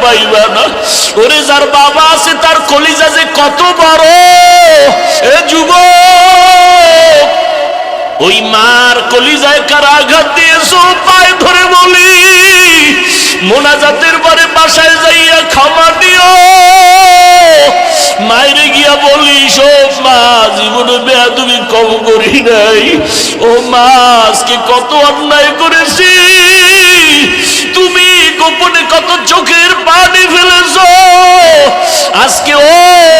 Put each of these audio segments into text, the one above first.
পাইবা না। ওরে যার বাবা আছে তার কলিজা যে কত বড়। এ যুবক, ওই মার কলিজায় কার আঘাত দিয়েছো পায়ে ধরে বলি, মোনাজাতের পরে বাসায় যাইয়া ক্ষমা দিও। মায়েরে গিয়া বলি, সব মা জীবনে বেয়াদবি কম করি নাই। ও মা, আজকে কত অন্যায় করেছি, তুমি গোপনে কত চোখের পানি ফেলেছো। আজকে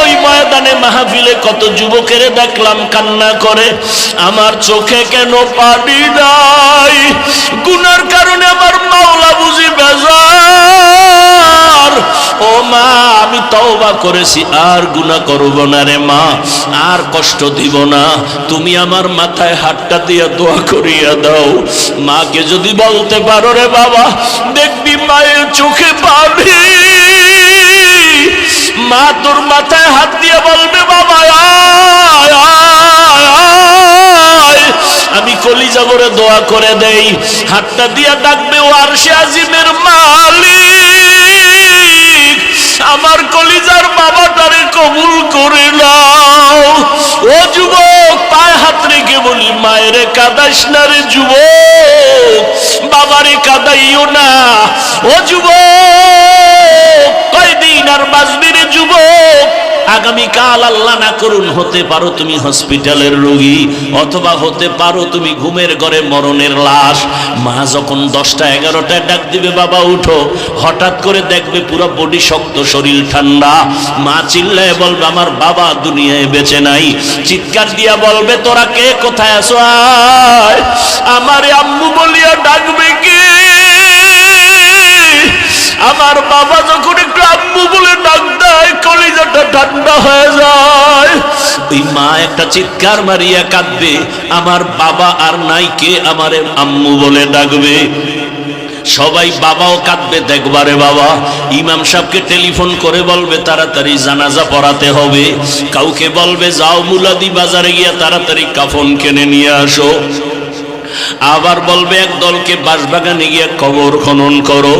ওই ময়দানে মাহফিলে কত যুবকের দেখলাম কান্না করে, আমার চোখে কেন পানি নাই? গুনার কারণে আমার মাওলা বুঝি বেজার। ও মা, আমি তওবা করেছি, আর গুনাহ করব না রে মা, আর কষ্ট দিব না। তুমি আমার মাথায় হাতটা দিয়ে দোয়া করিয়া দাও। মাকে যদি বলতে পারো রে বাবা, দেখবি মায়ের চোখে পানি। মা তোর মাথায় হাত দিয়ে বলবে, বাবা আয় আয় আয়, আমি কলিজা করে দোয়া করে দেই। হাতটা দিয়া ডাকবে, ও আরশে আজিমের মালিক, আমার কলিজার বাবাটারে কবুল করে নাও। ও যুবক, পায়ে হাত রেখে বলি, মায়েরে কাঁদাইস না রে যুবক, বাবারে কাঁদাইও না। ও যুবক, কয়দিন আর বাঁচবি রে যুবক? আগামীকাল আল্লাহ না করুন হতে পারো তুমি হসপিটালের রোগী, অথবা হতে পারো তুমি ঘুমের ঘরে মরণের লাশ। মা যখন 10টা 11টায় ডাক দিবে, বাবা উঠো, হঠাৎ করে দেখবে পুরো বডি শক্ত, শরীর ঠান্ডা। মা চিল্লায় বলবে, আমার বাবা দুনিয়ায় বেঁচে নাই। চিৎকার দিয়া বলবে, তোরা কে, কোথায় আছো, আয়। আমারে আম্মু বলিয়া ডাকবে কে? আমার বাবা যখন একটু আম্মু বলে ডাক দেয়, কলিজাটা ঠান্ডা হয়ে যায়। ওই মা একটা চিৎকার মারিয়া কাঁদবে, আমার বাবা আর নাই, কে আমারে আম্মু বলে ডাকবে। সবাই বাবাও কাঁদবে, দেখবারে বাবা। ইমাম সাহেবকে টেলিফোন করে বলবে তাড়াতাড়ি জানাজা পড়াতে হবে। কাউকে বলবে, যাও মুলাদি বাজারে গিয়া তাড়াতাড়ি কাফন কিনে নিয়ে আসো। আবার বলবে এক দলকে বাঁশবাগানে গিয়ে কবর খনন করো,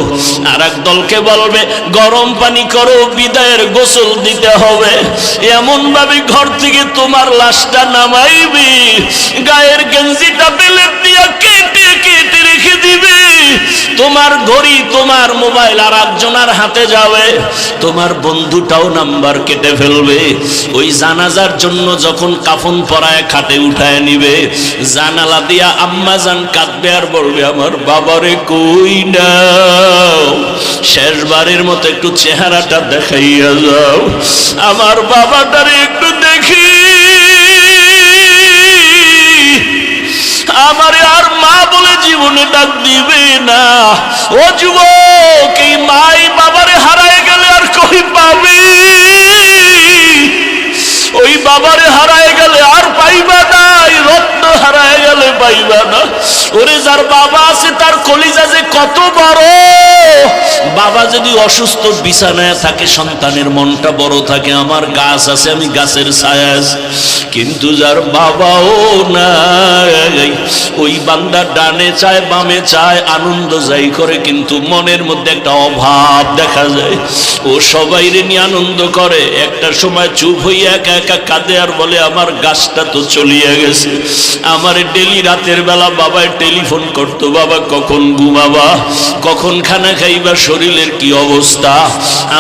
আর এক দলকে বলবে গরম পানি করো, বিদায়ের গোসল দিতে হবে। এমন ভাবে ঘর থেকে তোমার লাশটা নামাইবি, গায়ের গেঞ্জিটা বেলেট দিয়া কেটে কেটে রেখে দিবি। তোমার ঘড়ি, তোমার মোবাইল আর একজনের হাতে যাবে, তোমার বন্ধুটাও নাম্বার কেটে ফেলবে। ওই জানাজার জন্য যখন কাফন পরায় খাটে উঠায় নিবে, জানালা দিয়া আম্মাজান কাঁদবে আর বলবে, আমার বাবারে কই নাও, শেষবারের মতো একটু চেহারাটা দেখাইয়া যাও, আমার বাবাটারে একটু দেখি। আমারে আর মা বলে জীবনে ডাক দিবে না। ও যুবক, এই মাই বাবারে হারায় গেলে আর কই পাবি? ওই বাবারে হারায় গেলে আর পাইবা না, রত্ন হারায় গেলে পাইবা না। ওরে যার বাবা আছে তার কলিজা যে কত বড়। বাবা যদি অসুস্থ বিছানায় থাকে, সন্তানের মনটা বড় থাকে, আমার গাছ আছে, আমি গাছের ছায়া আছি। কিন্তু যার বাবাও নাই, ওই বান্দা ডানে চায় বামে চায়, আনন্দ যাই করে, কিন্তু মনের মধ্যে একটা অভাব দেখা যায়। ও সবাইরে নিয়ে আনন্দ করে, একটা সময় চুপ হইয়া একা একা কাঁদে আর বলে, আমার গাছটা তো চলিয়া গেছে। আমার ডেলি রাতের বেলা বাবায় টেলিফোন করতো, বাবা কখন ঘুমাবা, কখন খানা খাইবা, শরীরের কি অবস্থা।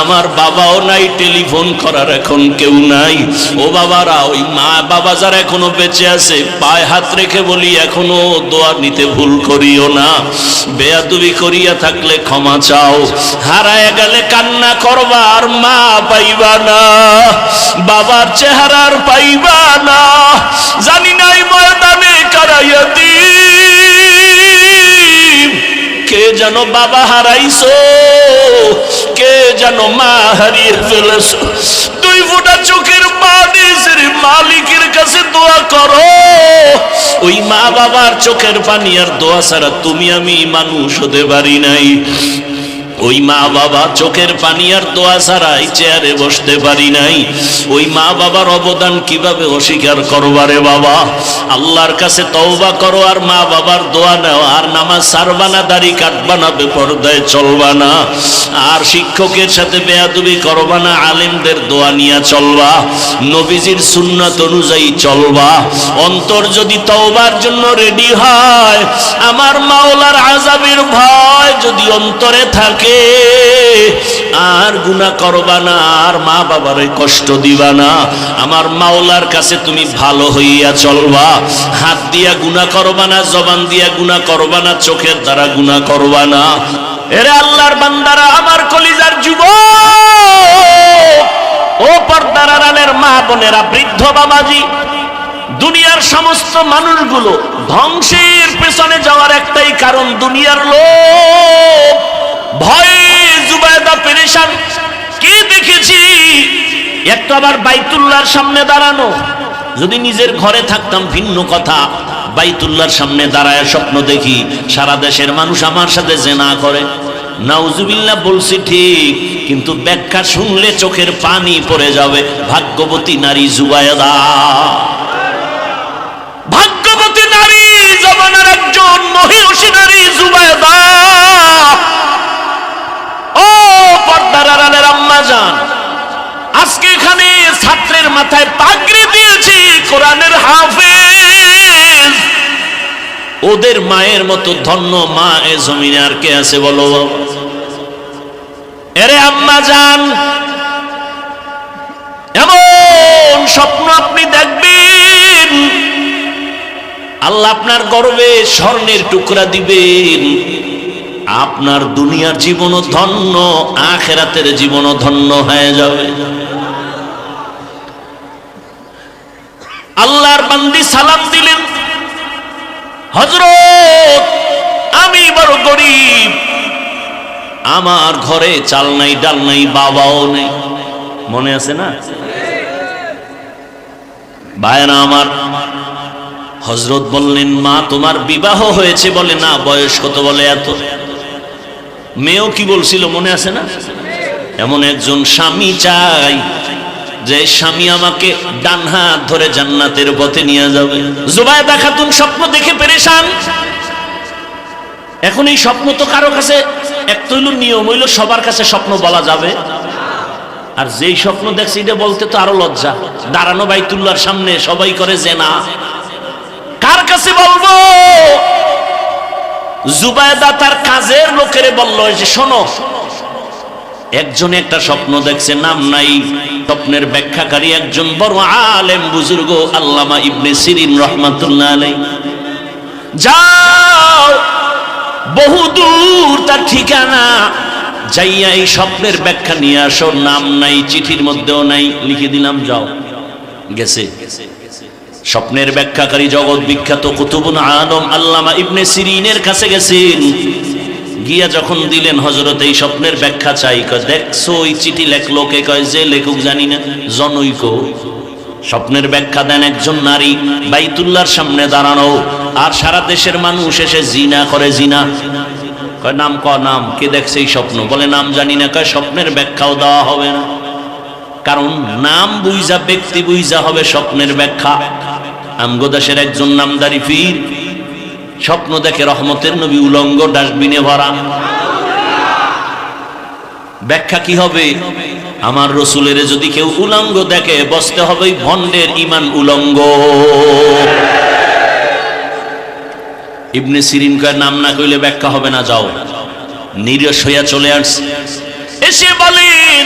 আমার বাবাও নাই, টেলিফোন করার এখন কেউ নাই। ও বাবারা, ওই মা বাবা যারা এখনো বেঁচে আছে, পায়ে হাত রেখে বলি, এখনো দোয়া নিতে ভুল করিও না। বেয়াদবি করিয়া থাকলে ক্ষমা চাও। হারায় গেলে কান্না করবা, আর মা পাইবা না, বাবার চেহারার পাইবা না। জানি নাই ময়দানে কারাইয়া দিন, কে যেন বাবা হারাইছো, কে যেন মা হারিয়ে ফেলেছো। 2 ফোঁটা চোখের পানি মালিকের কাছে দোয়া করো। ওই মা বাবার চোখের পানি আর দোয়া ছাড়া তুমি আমি মানুষ হতে পারি নাই। ওই মা বাবা চোখের পানি আর দোয়া ছাড়াই চেয়ারে বসতে পারি নাই। ওই মা বাবার অবদান কিভাবে অস্বীকার করবা রে বাবা? আল্লাহর কাছে তওবা করো আর মা বাবার দোয়া নাও। আর নামাজ ছাড়বা না, দাড়ি কাটবা না, বেপরদায় চলবা না, আর শিক্ষকের সাথে বেয়াদবি করবা না, আলেমদের দোয়া নিয়ে চলবা, নবীজির সুন্নাত অনুযায়ী চলবা। অন্তর যদি তওবার জন্য রেডি হয়, আমার মাওলার আযাবের ভয় যদি অন্তরে থাকে, আর গুনাহ করবা না, আর মা বাবারে কষ্ট দিবা না, আমার মাওলার কাছে তুমি ভালো হইয়া চলবা। হাত দিয়া গুনাহ করবা না, জবান দিয়া গুনাহ করবা না, চোখের দ্বারা গুনাহ করবা না। এরে আল্লাহর বান্দারা, আমার কলিজার যুবক, ও পর্দার আড়ালের মা বোনেরা, বৃদ্ধ বাবাজি, দুনিয়ার সমস্ত মানুষগুলো ধ্বংসের পেছনে যাওয়ার একটাই কারণ, দুনিয়ার লোভ। ভয়ে জুবায়দা পেরেশান। কি দেখেছি? একটা আবার বাইতুল্লাহর সামনে দাঁড়ানো। যদি নিজের ঘরে থাকতাম ভিন্ন কথা, বাইতুল্লাহর সামনে দাঁড়ায় স্বপ্ন দেখি সারা দেশের মানুষ আমার সাথে জিনা করে। নাউজুবিল্লাহ বলছি ঠিক, কিন্তু ব্যাখ্যা শুনলে চোখের পানি পড়ে যাবে। ভাগ্যবতী নারী জুবায়দা, ভাগ্যবতী নারী, জমানার একজন মহিষী নারী জুবায়দা। ও পর্দার আড়ালের আম্মা জান, আজকে এখানে ছাত্রের মাথায় পাগড়ি দিয়েছি কোরআনের হাফেজ। ওদের মায়ের মতো ধন্য মা এ জমিনে আর কে আছে বলো? এরে আম্মা জান, এমন স্বপ্ন আপনি দেখবেন, আল্লাহ আপনার গর্বে স্বর্ণের টুকরা দিবেন, আপনার দুনিয়ার জীবনও ধন্য, আখিরাতের জীবনও ধন্য হয়ে যাবে। আল্লাহর বান্দি সালাম দিলেন, হযরত আমি বড় গরিব, আমার ঘরে চাল নাই, ডাল নাই, বাবাও নেই। মনে আছে না ভাইরা আমার? হযরত বললেন, মা তোমার বিবাহ হয়েছে? বলে না। বয়স কত? বলে এত। মেয়েও কি বলছিল মনে আছে না? এমন একজন স্বামী চাই যে স্বামী আমাকে ডান হাত ধরে জান্নাতের পথে নিয়ে যাবে। জুবায়দা খাতুন স্বপ্ন দেখে পেরেশান। এখন এই স্বপ্ন তো কারো কাছে, এক তো হইল নিয়ম হইল সবার কাছে স্বপ্ন বলা যাবে, আর যেই স্বপ্ন দেখছি এটা বলতে তো আরো লজ্জা। দাঁড়ানো বাইতুল্লাহর সামনে, সবাই করে জেনা, কার কাছে বলবো? জুবায়দা তার কাজের লোকেরে বলল যে শোনো, একজন একটা স্বপ্ন দেখছে, নাম নাই। স্বপ্নের ব্যাখ্যাকারী একজন বড় আলেম বুজুর্গ আল্লামা ইবনে সিরিন রাহমাতুল্লাহ আলাইহি। যাও, বহুদূর তার ঠিকানা, যাইয়া এই স্বপ্নের ব্যাখ্যা নিয়ে আসো। নাম নাই, চিঠির মধ্যেও নাই, লিখে দিলাম, যাও। গেছে। স্বপ্নের ব্যাখ্যাকারী জগৎ বিখ্যাত কুতুবুল আলম আল্লামা ইবনে সিরিনের কাছে গেছেন। গিয়া যখন দিলেন, হযরত এই স্বপ্নের ব্যাখ্যা চাই। দেখছো ওই চিঠি লেখলো কে? কয় যে লেখক জানি না, জনৈক। স্বপ্নের ব্যাখ্যা দেন একজন নারী, বাইতুল্লাহর সামনে দাঁড়ানো, আর সারা দেশের মানুষ এসে জিনা করে। জিনা কয় নাম, নাম কে দেখছে এই স্বপ্ন? বলে নাম জানি না। কয় স্বপ্নের ব্যাখ্যাও দেওয়া হবে না, কারণ নাম বুঝা, ব্যক্তি বুঝা হবে স্বপ্নের ব্যাখ্যা। আমগো দেশের একজন নামদারি পীর স্বপ্ন দেখে রহমতের নবী উলঙ্গ, ডাস্টবিনে ভরা। ব্যাখ্যা কি হবে? আমার রসুলের যদি কেউ উলঙ্গ দেখে, বসতে হবে ভণ্ডের ইমান উলঙ্গ। ইবনে সিরিন কয় নাম না কইলে ব্যাখ্যা হবে না, যাও। নিরস হইয়া চলে আসছে। এসে বলেন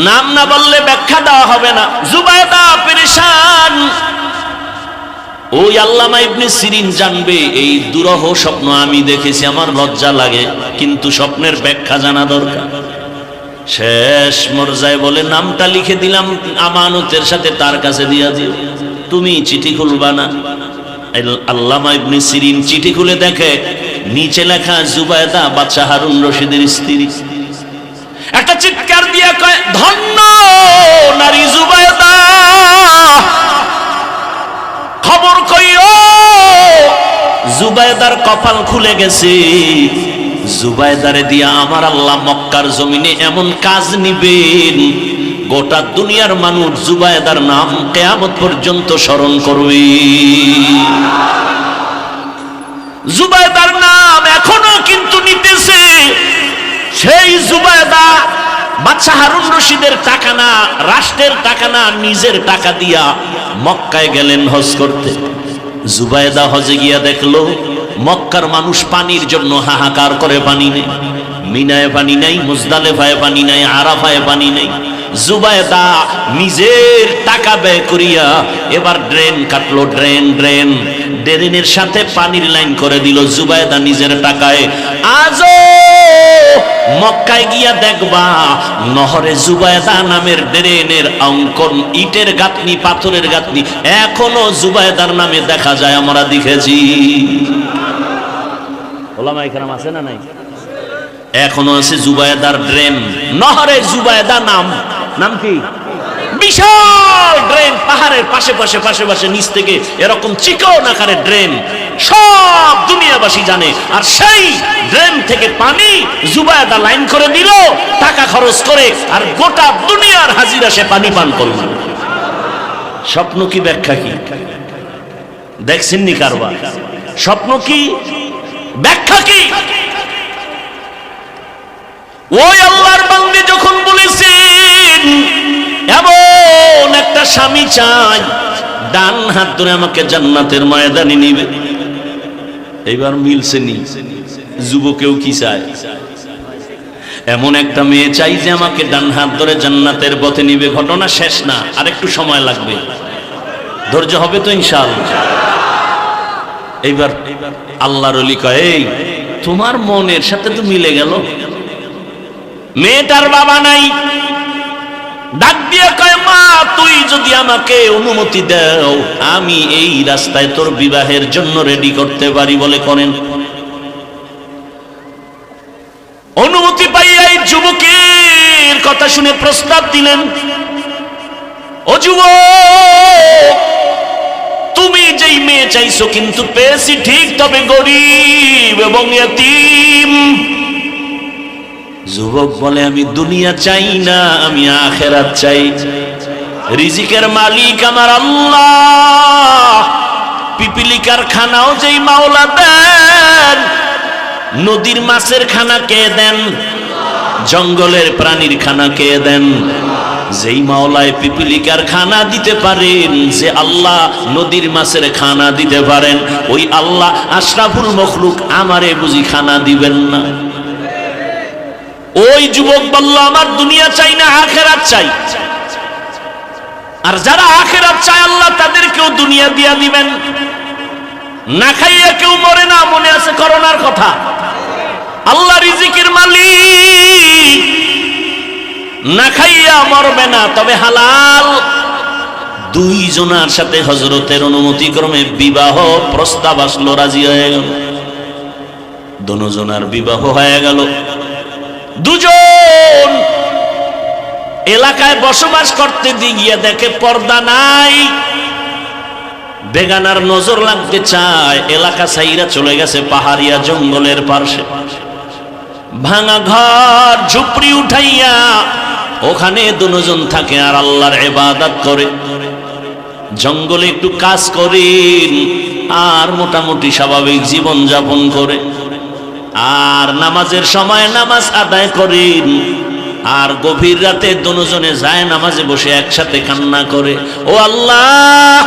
নাম না বললে ব্যাখ্যা দেওয়া হবে না। জুবায়দা পেরেশান। ওই আল্লামা ইবনে সিরিন জানবে এই দুরহ স্বপ্ন আমি দেখেছি, আমার লজ্জা লাগে, কিন্তু স্বপ্নের ব্যাখ্যা জানা দরকার। শেষ মর্যায় বলে নামটা লিখে দিলাম, আমানতের সাথে তার কাছে দিয়া দিও, তুমি চিঠি খুলবা না। আল্লামা ইবনে সিরিন চিঠি খুলে দেখে নিচে লেখা জুবায়দা বাদশা হারুন রশিদের স্ত্রী। একটা চিৎকার দিয়ে কয়, ধন্য নারী জুবায়দা, খবর কইও জুবায়দার কপাল খুলে গেছে। জুবায়দারে দিয়া আমার আল্লাহ মক্কার জমিনে এমন কাজ নিবেন, গোটা দুনিয়ার মানুষ জুবায়দার নাম কিয়ামত পর্যন্ত স্মরণ করবে। জুবায়দার নাম এখনো কিন্তু নিতেছে। সেই জুবায়দা বাদশা হারুন রশিদের টাকা না, রাষ্ট্রের টাকা না, নিজের টাকা দিয়া মক্কায় গেলেন হজ করতে। জুবায়দা হজে গিয়া দেখলো মক্কার মানুষ পানির জন্য হাহাকার করে, পানি নেই, মিনায় পানি নাই, মুজদালেফায় পানি নাই, আরাফায় পানি নেই। জুবায়দা নিজের টাকা ব্যয় করিয়া এবার ড্রেন কাটলো, ড্রেনের সাথে পানির লাইন করে দিল জুবায়দা নিজের টাকায়। আজও মক্কায় গিয়া দেখবা নহরে জুবায়দা নামের ড্রেনের অঙ্কন, ইটের গাঁথনি, পাথরের গাঁথনি এখনো জুবায়দার নামে দেখা যায়, আমরা দেখেছি। ওলামায়ে কেরাম আছে না নাই? এখনো আছে জুবায়দার ড্রেন, নহরে জুবায়দা নাম কি? বিশাল ড্রেন, পাহাড়ের পাশে নিচ থেকে এরকম চিকন আকারের ড্রেন, সব দুনিয়াবাসী জানে। আর সেই ড্রেন থেকে পানি জুবায়দা লাইন করে দিল টাকা খরচ করে, আর গোটা দুনিয়ার হাজিরা সে পানি পান করল। স্বপ্ন কি ব্যাখ্যা কি দেখছেন নি কারবার? স্বপ্ন কি ব্যাখ্যা কি? ওই আল্লাহর বান্দী যখন বলেছেন এমন একটা স্বামী চাই ডান হাত ধরে আমাকে জান্নাতের ময়দানে নিবে, এইবার মিলছে নি। যুবকেও কি চায়? এমন একটা মেয়ে চাই যে আমাকে ডান হাত ধরে জান্নাতের পথে নিবে। ঘটনা শেষ না, আর একটু সময় লাগবে, ধৈর্য হবে তো ইনশাআল্লাহ। এইবার আল্লাহর ওলি কয়, এই তোমার মনের সাথে তো মিলে গেল। মেয়েটার বাবা নাই, ডাক দিয়ে কয়, মা তুই যদি আমাকে অনুমতি দাও আমি এই রাস্তায় তোর বিবাহের জন্য রেডি করতে পারি, বলে করেন। অনুমতি পাইয়া এই যুবকের কথা শুনে প্রস্তাব দিলেন, ও যুবক তুমি যেই মেয়ে চাইছো কিন্তু পেয়েছি ঠিক, তবে গরিব এবং ইয়তীম। যুবক বলে, আমি দুনিয়া চাই না, আমি আখিরাত চাই। রিজিকের মালিক আমার আল্লাহ, পিপিলিকার খানাও যেই মাওলা দেন, নদীর মাছের খানা কে দেন, জঙ্গলের প্রাণীর খানা কে দেন? যেই মাওলায় পিপিলিকার খানা দিতে পারেন, যে আল্লাহ নদীর মাছের খানা দিতে পারেন, ওই আল্লাহ আশরাফুল মখলুক আমারে বুঝি খানা দিবেন না? ওই যুবক বলল, আমার দুনিয়া চাই না, আখিরাত চাই। আর যারা আখিরাত চায় আল্লাহ তাদেরকেও দুনিয়া দিয়া দিবেন। না খাইয়া কেউ মরে না, মনে আছে করোনার কথা। আল্লাহ রিজিকের মালিক, না খাইয়া মরবে না, তবে হালাল। দুইজনার সাথে হযরতের অনুমতি ক্রমে বিবাহ প্রস্তাব আসলো, রাজি হয়ে গেল। দুজনার বিবাহ হয়ে গেল। দুজন এলাকায় বসবাস করতে গিয়ে দেখে পর্দা নাই, বেগানার নজর লাগতে চায়। এলাকা ছাইরা চলে গেছে পাহাড়িয়া জঙ্গলের পাশে, ভাঙা ঘর ঝুপড়ি উঠাইয়া ওখানে দুজন থাকে আর আল্লাহর ইবাদত করে। জঙ্গলে একটু কাজ করেন আর মোটামুটি স্বাভাবিক জীবন যাপন করে, আর নামাজের সময় নামাজ আদায় করেন, আর গভীর রাতে দুজনে যায় নামাজে বসে একসাথে কান্না করে, ও আল্লাহ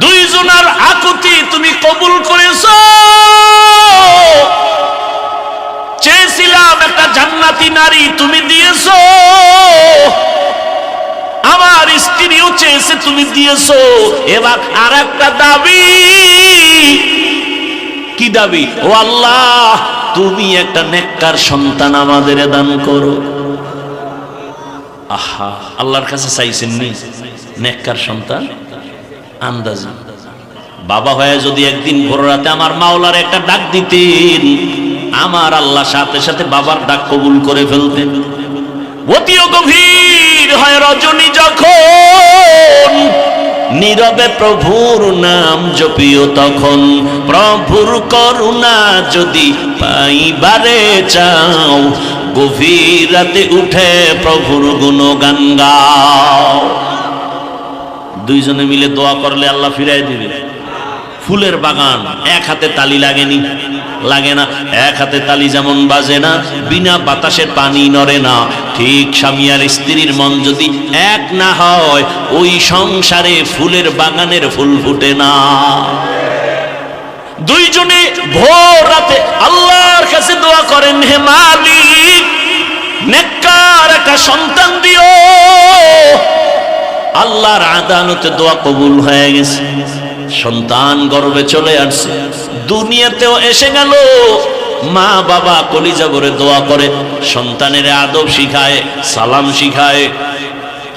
দুইজনের আকুতি তুমি কবুল করেছো। চেয়েছিলাম একটা জান্নাতি নারী, তুমি দিয়েছো। আমার স্ত্রীও চেয়েছে, তুমি দিয়েছো। এবার আর একটা দাবি। কি দাবি? ও আল্লাহ তুমি একটা নেককার সন্তান আমাদের দান করো। আহা, আল্লাহর কাছে চাইছেন নি নেককার সন্তান? আন্দাজি বাবা হয়ে যদি একদিন ভোর রাতে আমার মাওলার একটা ডাক দিতেন, আমার আল্লাহ সাথে সাথে বাবার ডাক কবুল করে ফেলতেন। অতিও গভীর হয় রজনী যখন নীরবে প্রভুর নাম জপিও তখন, প্রভুর করুণা যদি পাইবারে চাও, গভীর রাতে উঠে প্রভুর গুণগান গাও। দুইজনে মিলে দোয়া করলে আল্লাহ ফিরাই দিবে। ফুলের বাগান, এক হাতে তালি লাগেনি, লাগে না। এক হাতে তালি যেমন বাজে না, বিনা বাতাসে পানি নড়ে না, ঠিক স্বামী আর স্ত্রীর মন যদি এক না হয়, ওই সংসারে ফুলের বাগানের ফুল ফুটে না। দুইজনে ভোর রাতে আল্লাহর কাছে দোয়া করেন, হে মালিক, নেককার একটা সন্তান দিও। আল্লাহর আদালতে দোয়া কবুল হয়ে গেছে, সন্তান গর্ভে চলে আসছে, দুনিয়াতেও এসে গেল। মা বাবা কলিজা ভরে দোয়া করে, সন্তানের আদব শিখায়, সালাম শিখায়।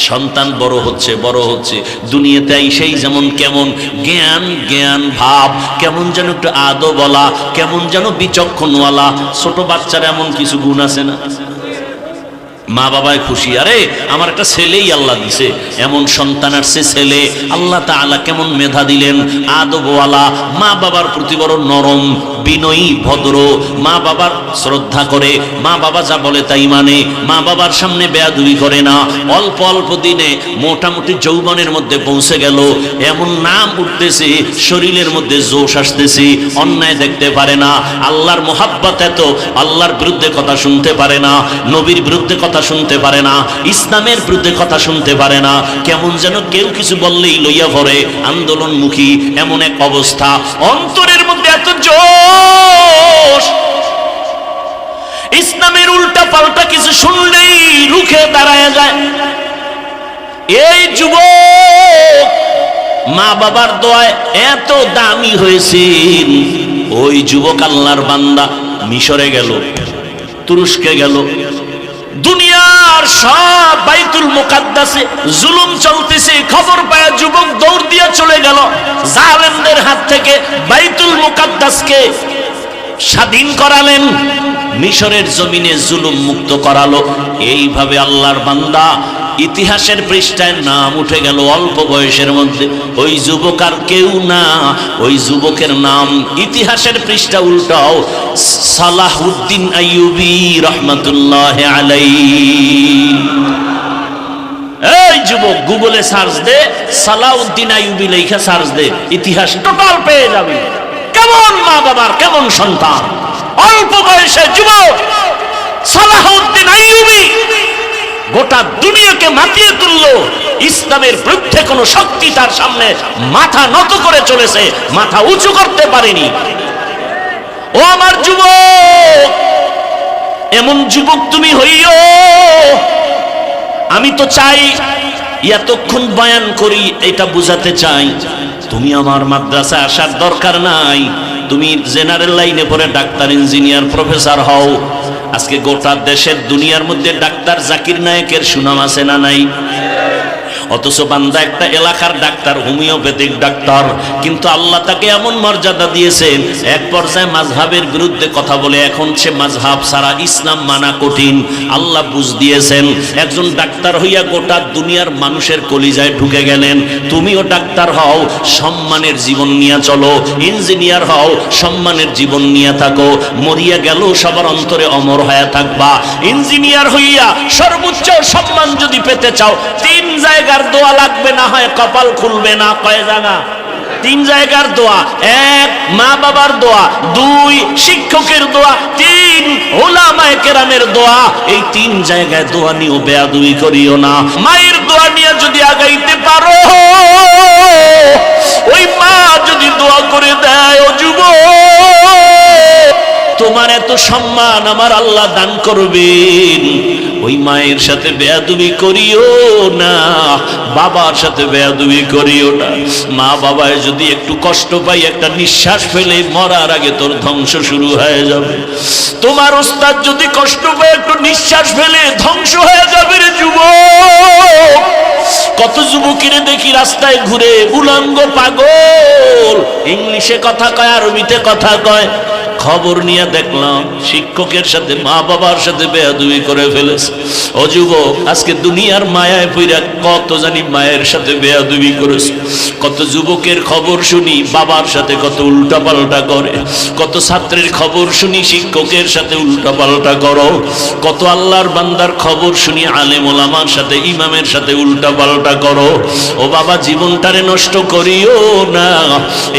সন্তান বড় হচ্ছে বড় হচ্ছে, দুনিয়াতে সেই যেমন কেমন জ্ঞান জ্ঞান ভাব, কেমন যেন একটু আদবওয়ালা, কেমন যেন বিচক্ষণওয়ালা। ছোট বাচ্চার এমন কিছু গুণ আছে না? মা বাবায় খুশি, আরে আমার একটা ছেলেই আল্লাহ দিছে, এমন সন্তান আসছে ছেলে। আল্লাহ তাআলা কেমন মেধা দিলেন, আদবওয়ালা, মা বাবার প্রতি বড় নরম, বিনয়ী, ভদ্র, মা বাবার শ্রদ্ধা করে, মা বাবা যা বলে তাই মানে, মা বাবার সামনে বেয়াদবি করে না। অল্প অল্প দিনে মোটামুটি যৌবনের মধ্যে পৌঁছে গেল, এমন নাম উঠতেছে, শরীরের মধ্যে জোশ আসতেছে, অন্যায় দেখতে পারে না, আল্লাহর মোহাব্বত এত, আল্লাহর বিরুদ্ধে কথা শুনতে পারে না, নবীর বিরুদ্ধে কথা শুনতে পারে না, ইসলামের বিরুদ্ধে কথা শুনতে পারে না। কেমন যেন কেউ কিছু বললেই লইয়া পড়ে, আন্দোলনমুখী এমন এক অবস্থা। অন্তরের মধ্যে এত জোশ, ইসলামের উল্টা পাল্টা কিছু শুনলেই রুখে দাঁড়ায় যায়। এই যুবক মা বাবার দোয়ায় এত দামি হয়েছেন। ওই যুবক আল্লাহর বান্দা মিশরে গেল, তুরস্কে গেল, দুনিয়ার সব বাইতুল মুকাদ্দাসে জুলুম চলতেছে, খবর পায় যুবক দৌড় দিয়ে চলে গেল, জালেমদের হাত থেকে বাইতুল মুকাদ্দাসকে স্বাধীন করালেন, মিশরের জমিনে জুলুম মুক্ত করালো। এইভাবে আল্লাহর বান্দা ইতিহাসের পৃষ্ঠায় নাম উঠে গেল অল্প বয়সের মধ্যে। ওই যুবক আর কেউ না, ওই যুবকের নাম ইতিহাসের পৃষ্ঠা উল্টাও, সালাহুদ্দিন আইয়ুবী রহমাতুল্লাহি আলাইহি। এই যুবক গুগলে সার্চ দে, সালাহুদ্দিন আইয়ুবী লেখা সার্চ দে, ইতিহাস টোটাল পেয়ে যাবে। কেমন মা বাবার, কেমন সন্তান, অল্প বয়সে যুবক সালাহুদ্দিন আইয়ুবী গোটা দুনিয়াকে মাতিয়ে তুললো। ইসলামের বিরুদ্ধে কোন শক্তি তার সামনে মাথা নত করে চলেছে, মাথা উঁচু করতে পারেনি। ও আমার যুবক, এমন যুবক তুমি হইও। আমি তো চাই এতক্ষণ বয়ান করি, এটা বুঝাতে চাই, তুমি আমার মাদ্রাসায় আসার দরকার নাই। তুমি জেনারেল লাইনে পড়ে ডাক্তার, ইঞ্জিনিয়ার, প্রফেসর হও। আজকে গোটা দেশের দুনিয়ার মধ্যে ডাক্তার জাকির নায়েকের সুনাম আছে না নাই? অথচ বান্দা একটা এলাকার ডাক্তার, হোমিওপ্যাথিক ডাক্তার, কিন্তু আল্লাহ তাকে এমন মর্যাদা দিয়েছেন, এক পর্যায়ে মাযহাবের বিরুদ্ধে কথা বলে এখন সে মাযহাব ছাড়া ইসলাম মানা কঠিন। আল্লাহ বুঝ দিয়েছেন, একজন ডাক্তার হইয়া গোটা দুনিয়ার মানুষের কলিজায় ঢুকে গেলেন। তুমিও ডাক্তার হও, সম্মানের জীবন নিয়ে চলো, ইঞ্জিনিয়ার হও, সম্মানের জীবন নিয়ে থাকো, মরিয়া গেল সবার অন্তরে অমর হয়ে থাকবা। ইঞ্জিনিয়ার হইয়া সর্বোচ্চ সম্মান যদি পেতে চাও, 3 জায়গার দোয়া লাগবে, না হয় কপাল খুলবে না। কয় জায়গা? 3 জায়গার দোয়া। 1 মা বাবার দোয়া, 2 শিক্ষকের দোয়া, 3 উলামায়ে কেরামের দোয়া। এই 3 জায়গায় দোয়া নিও, বেয়াদবি করিও না। মায়ের দোয়া নিয়ে যদি আগাইতে পারো, ওই মা যদি দোয়া করে দেয়, ও যুবক, তোমার এত সম্মান আমার আল্লাহ দান করবেন। ওই মায়ের সাথে বেয়াদবি করিও না, বাবার সাথে বেয়াদবি করিও না। মা বাবায় যদি একটু কষ্ট পাই, একটা নিঃশ্বাস ফেলে, মরার আগে তোর ধ্বংস শুরু হয়ে যাবে। তোমার উস্তাদ যদি কষ্ট পায়, একটু নিঃশ্বাস ফেলে, ধ্বংস হয়ে যাবে রে যুবক। কত যুবকেরে দেখি রাস্তায় ঘুরে, উলঙ্গ পাগল, ইংলিশে কথা কয়, আরবিতে কথা কয়, খবর নিয়ে দেখলাম শিক্ষকের সাথে মা বাবার সাথে বেয়াদবি করে ফেলেছে। ও যুবক, আজকে দুনিয়ার মায়ায় পইরা কত জানি মায়ের সাথে বেয়াদবি করেছে। কত যুবকের খবর শুনি বাবার সাথে কত উল্টা পাল্টা করে, কত ছাত্রের খবর শুনি শিক্ষকের সাথে উল্টা পাল্টা করো, কত আল্লাহর বান্দার খবর শুনি আলেম ওলামার সাথে ইমামের সাথে উল্টা পাল্টা করো। ও বাবা, জীবনটারে নষ্ট করিও না।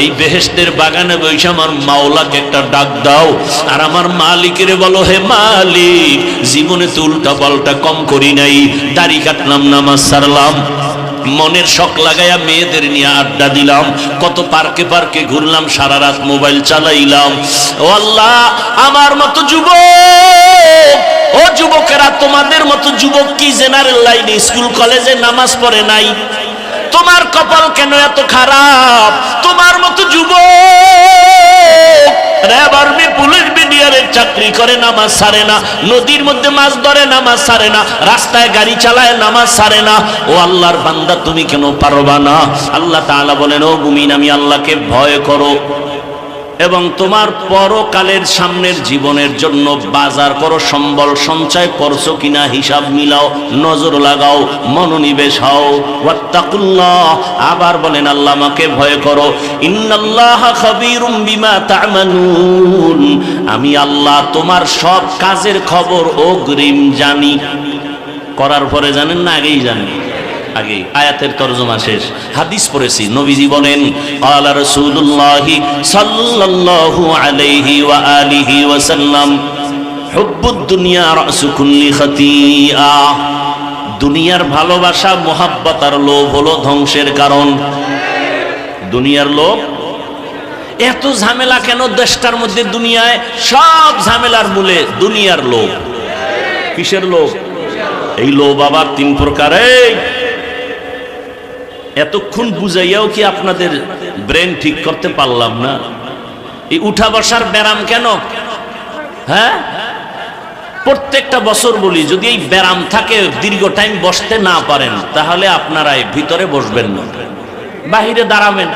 এই বেহেশতের বাগানে বসে আমার মাওলাকে একটা ডাক দাও, আর আমার মালিকের বলো, হে মালিক, জীবনে তো উল্টা পাল্টা কম করি নাই, দাড়ি কাটলাম, নামাজ ছাড়লাম, মনের শখ লাগাইয়া মেয়েদের নিয়ে আড্ডা দিলাম, কত পার্কে পার্কে ঘুরলাম, সারা রাত মোবাইল চালাইলাম। ও আল্লাহ, আমার মতো যুবক, ও যুবকেরা, তোমাদের মতো যুবক কি জেনারেল লাইনে স্কুল কলেজে নামাজ পড়ে নাই? তোমার কপাল কেন এত খারাপ? তোমার মতো যুবক র্যাব আর্মি পুলিশ বিডিআরের চাকরি করে, নামাজ ছাড়ে না, নদীর মধ্যে মাছ ধরে, নামাজ ছাড়ে না, রাস্তায় গাড়ি চালায়, নামাজ ছাড়ে না। ও আল্লাহর বান্দা, তুমি কেন পারবা না? আল্লাহ তাআলা বলেন, ও মুমিন, আমি আল্লাহকে ভয় করো এবং তোমার পরকালের সামনের জীবনের জন্য বাজার করো, সম্বল সঞ্চয় করছো কিনা হিসাব মিলাও, নজর লাগাও, মনোনিবেশ হও। ওয়াত্তাকুল্লাহ, আবার বলেন আল্লাহ আমাকে ভয় করো। ইন্নাল্লাহা খাবীরুম বিমা তা'মালুন, আমি আল্লাহ তোমার সব কাজের খবর অগ্রিম জানি। করার পরে জানেন না আগেই জানেন? আগে আয়াতের তরজমা শেষ, হাদিস পড়েছি। নবীজি বলেন, ক্বালা রাসূলুল্লাহ সাল্লাল্লাহু আলাইহি ওয়া আলিহি ওয়াসাল্লাম, হুব্বুদ দুনিয়া রাসু কুল্লি খাতিয়া, দুনিয়ার ভালোবাসা, মোহাব্বত আর লোভ হলো ধ্বংসের কারণ। দুনিয়ার লোভ। এত ঝামেলা কেন দেশটার মধ্যে? দুনিয়ায় সব ঝামেলার মূলে দুনিয়ার লোভ। কিসের লোভ? এই লোভ আবার তিন প্রকারের। এতক্ষণ বুঝাইয়াও কি আপনাদের ব্রেন ঠিক করতে পারলাম না? এই উঠা বসার ব্যারাম কেন? হ্যাঁ, প্রত্যেকটা বছর বলি, যদি এই ব্যারাম থাকে, দীর্ঘ টাইম বসতে না পারেন, তাহলে আপনারা ভিতরে বসবেন না, বাহিরে দাঁড়াবেন,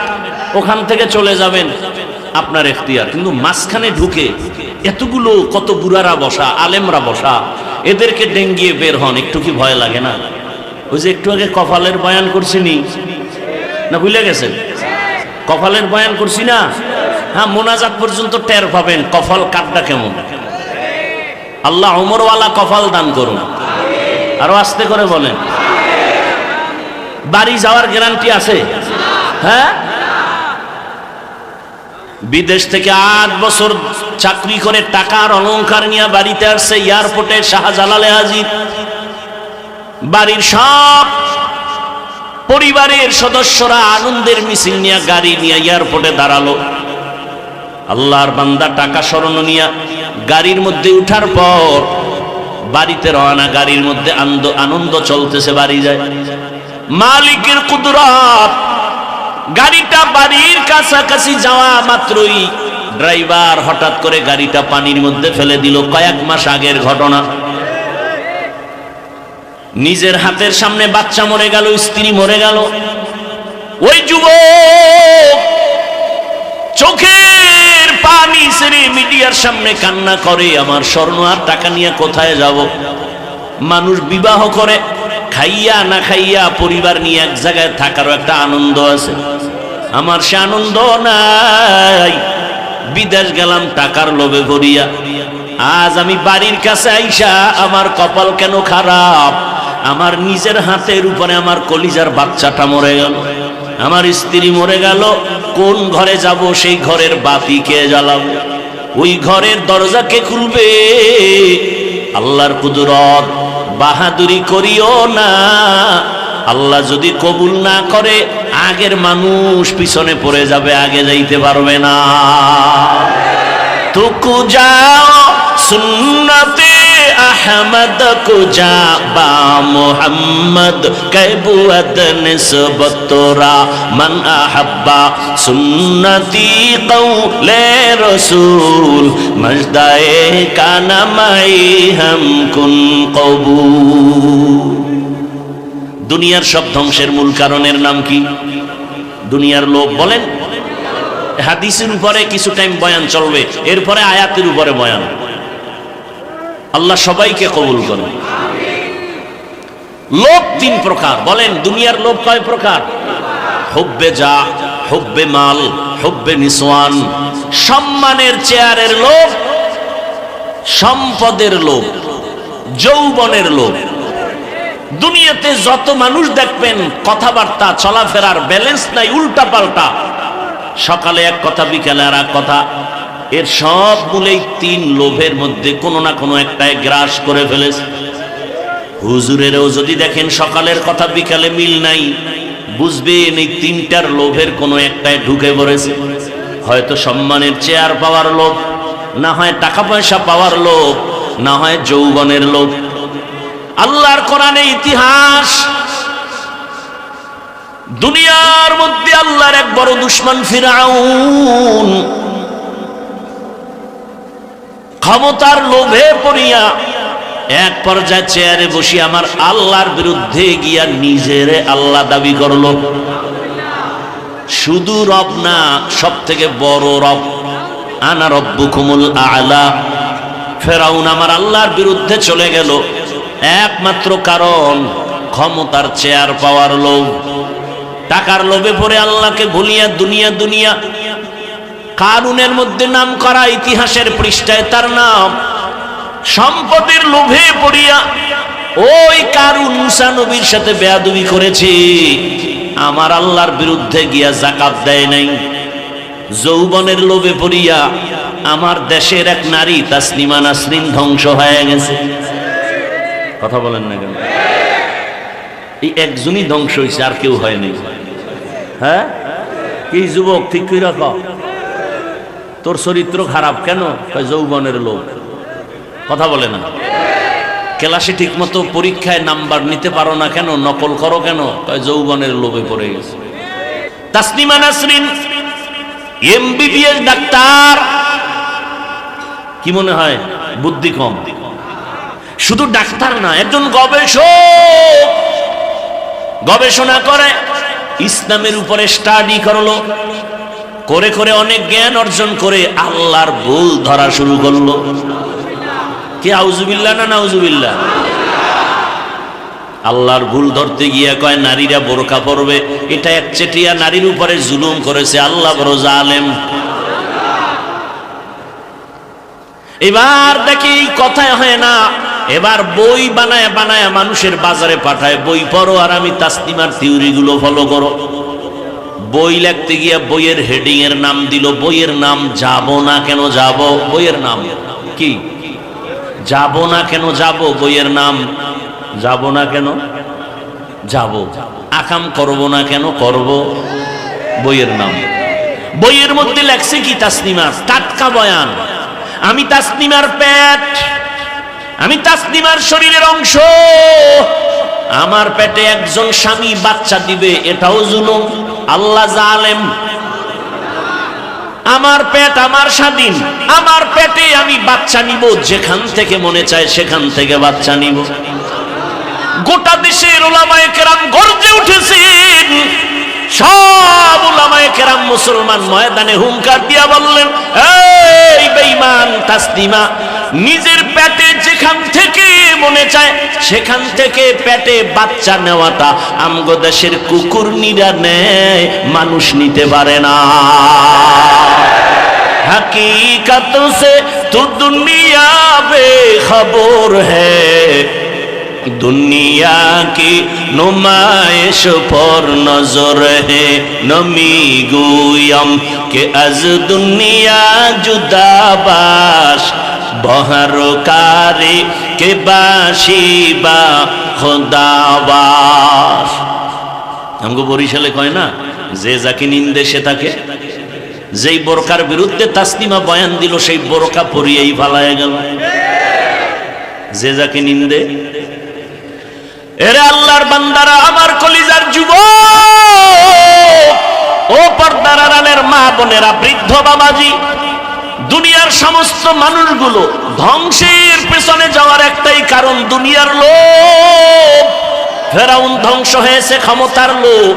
ওখান থেকে চলে যাবেন, আপনার এখতিয়ার। কিন্তু মাঝখানে ঢুকে এতগুলো কত বুড়ারা বসা, আলেমরা বসা, এদেরকে ডেঙ্গিয়ে বের হন, একটু কি ভয় লাগে না? ওই যে একটু আগে কপালের বয়ান করছিনি না, ভুলে গেছেন? কপালের বয়ান করছি না? হ্যাঁ, মোনাজাত পর্যন্ত টের পাবেন কপাল কাটটা কেমন। আল্লাহ ওমরওয়ালা কপাল দান করুন। আরো আস্তে করে বলেন। বাড়ি যাওয়ার গ্যারান্টি আছে? হ্যাঁ, বিদেশ থেকে 8 বছর চাকরি করে টাকার অলংকার নিয়ে বাড়িতে আসছে, এয়ারপোর্টে শাহজালালে হাজির। বাড়ির সব পরিবারের সদস্যরা আনন্দের মিছিল নিয়ে গাড়ি নিয়ে এয়ারপোর্টে দাঁড়ালো। আল্লাহর বান্দা টাকা স্মরণ নিয়ে গাড়ির মধ্যে উঠার পর বাড়িতে রওনা। গাড়ির মধ্যে আনন্দ চলতেছে, বাড়ি যায়। মালিকের কুদরত, গাড়িটা বাড়ির কাছাকাছি যাওয়া মাত্রই ড্রাইভার হঠাৎ করে গাড়িটা পানির মধ্যে ফেলে দিল। কয়েক মাস আগের ঘটনা। নিজের হাতের সামনে বাচ্চা মরে গেল, স্ত্রী মরে গেল। ওই যুবক চোখের পানি ছেড়ে মিডিয়ার সামনে কান্না করে, আমার স্বর্ণ আর টাকা নিয়ে কোথায় যাব? মানুষ বিবাহ করে, খাইয়া না খাইয়া পরিবার নিয়ে এক জায়গায় থাকারও একটা আনন্দ আছে। আমার সে আনন্দ নাই। বিদেশ গেলাম টাকার লোভে ভরিয়া, আজ আমি বাড়ির কাছে আইসা আমার কপাল কেন খারাপ? আমার নিজের হাতের উপরে আমার কলিজার বাচ্চাটা মরে গেল, আমার স্ত্রী মরে গেল। কোন ঘরে যাব? সেই ঘরের বাতি কে জ্বালাবো? ওই ঘরের দরজা কে খুলবে? আল্লাহর কুদরত। বাহাদুরি করিও না, আল্লাহ যদি কবুল না করে আগের মানুষ পিছনে পড়ে যাবে, আগে যাইতে পারবে না। তুকু যাও সুন্নতে আহমদ কুজা বা মুহাম্মদ কবুদ নিসবতরা মান আহাব্বা সুন্নতি কওলে রাসূল মজদায়ে কানা মাই হাম কুন কবুল। দুনিয়ার সব ধ্বংসের মূল কারণের নাম কি? দুনিয়ার লোভ। বলেন, হাদিসের উপরে কিছু টাইম বয়ান চলবে, এরপরে আয়াতের উপরে বয়ান। আল্লাহ সবাইকে কবুল করুন। লোভ তিন প্রকার। বলেন দুনিয়ার লোভ কয় প্রকার? হুব্বে যা, হুব্বে মাল, হুব্বে নিসওয়ান। সম্মানের চেয়ারের লোভ, সম্পদের লোভ, যৌবনের লোভ। দুনিয়াতে যত মানুষ দেখবেন কথাবার্তা চলাফেরার ব্যালেন্স নাই, উল্টা পাল্টা, সকালে এক কথা বিকালে আর এক কথা। এর সব মূলেই তিন লোভের মধ্যে কোনো না কোনো একটাই গ্রাস করে ফেলেছে। হুজুরেরও যদি দেখেন সকালের কথা বিকালে মিল নাই, বুঝবেন এই তিনটার লোভের কোনো একটাই ঢুকে পড়েছে। হয়তো সম্মানের চেয়ার পাওয়ার লোভ, না হয় টাকা পয়সা পাওয়ার লোভ, না হয় যৌবনের লোভ। আল্লাহর কোরআনে ইতিহাস, দুনিয়ার মধ্যে আল্লাহর এক বড় দুশমন ফিরআউন ক্ষমতার লোভে পড়িয়া এক পর্যায়ে চেয়ারে বসে আমার আল্লাহর বিরুদ্ধে গিয়া নিজেরে আল্লাহ দাবি করলো। শুধু রব না, সব থেকে বড় রব, আনা রব্বুকুমুল আ'লা। ফিরআউন আমার আল্লাহর বিরুদ্ধে চলে গেল একমাত্র কারণ ক্ষমতার চেয়ার পাওয়ার লোভ, টাকার লোভে পড়ে আল্লাহকে ভুলিয়া দুনিয়া দুনিয়া। কারুনের মধ্যে নাম করা ইতিহাসের পৃষ্ঠায় তার নাম। সম্পদের লোভে পড়িয়া ওই কারুন মুসা নবীর সাথে বেয়াদবি করেছে, আমার আল্লাহর বিরুদ্ধে গিয়া যাকাত দেয় নাই। যৌবনের লোভে পড়িয়া আমার দেশের এক নারী তাসনিমা নাসরিন ধ্বংস হয়ে গেছে। কথা বলেন না কেন? এই একজনই ধ্বংস হয়েছে, আর কেউ হয়নি। হ্যাঁ, কি যুবক ঠিক করে রাখ, তোর চরিত্র খারাপ কেন? যৌবনের লোভ। কথা বলে না। ক্লাসে ঠিক মতো পরীক্ষায় নাম্বার নিতে পারো না কেন? নকল করো কেন? যৌবনের লোভে পড়ে গেছে। Tasnima Nasrin MBBS doctor. কি মনে হয় বুদ্ধি কম? শুধু ডাক্তার না, একজন গবেষক। গবেষণা করে ইসলামের উপরে স্টাডি করলো, করে করে অনেক জ্ঞান অর্জন করে আল্লাহর ভুল ধরা শুরু করলো। কি আউযুবিল্লাহ না নাউযুবিল্লাহ? আল্লাহর ভুল ধরতে গিয়া কয় নারীরা বোরকা পরবে, এটা একচেটিয়া নারীর উপরে জুলুম করেছে, আল্লাহ বড় জালেম। এবার দেখি কথায় হয় না, এবার বই বানায় বানায় মানুষের বাজারে পাঠায়, বই পড়ো আর আমি তাসনিমার থিওরি গুলো ফলো করো। বই লিখতে গিয়া বইয়ের হেডিং এর নাম দিল, বইয়ের নাম যাব না কেন যাব। বইয়ের নাম কি? যাব না কেন যাব। বইয়ের নাম যাব না কেন যাব। আকাম করব না কেন করব। বইয়ের নাম। বইয়ের মধ্যে লেখছে কি? তাসনিমা টাটকা বয়ান। আমি তাসনিমার পেট, আমি তাসনিমার শরীরের অংশ, আমার পেটে একজন স্বামী বাচ্চা দিবে, এটাও জুলুম। আল্লাহ জালেম। আমার পেট আমার স্বাধীন, আমার পেটে আমি বাচ্চা নিব, যেখান থেকে মনে চায় সেখান থেকে বাচ্চা নিব। গোটা দেশের উলামায়ে কেরাম গর্জে উঠেছেন। সব উলামায়ে কেরাম মুসলমান ময়দানে হুঙ্কার দিয়া বললেন, এই বেঈমান তাসনিমা, নিজের পেটে যেখান থেকে মনে চায় সেখান থেকে পেটে বাচ্চা নেওয়াটা আমগো দেশের কুকুর নিরা নেয়, মানুষ নিতে পারে না। हकीकत से तो दुनिया बेखबर है, दुनिया की नुमाइश पर नजर है। नमी गुयम के अज दुनिया जुदा बाश, बहर कारी के बाशी बा खुदाबाश। हमको বরিশালে কয় না, যে যাকে নিন্দে সে তাকে। যেই বোরকার বিরুদ্ধে তাসনিমা বয়ান দিল, সেই বোরকা পরিয়েই ফালায় গেল। যে যাকে নিন্দে। এরে আল্লাহর বান্দারা, আমার কলিজার যুবক, ও পর্দার আড়ালের মা বোনেরা, বৃদ্ধ বাবাজি, দুনিয়ার সমস্ত মানুষগুলো ধ্বংসের পেছনে যাওয়ার একটাই কারণ, দুনিয়ার লোভ। ফেরাউন ধ্বংস হয়েছে ক্ষমতার লোভ,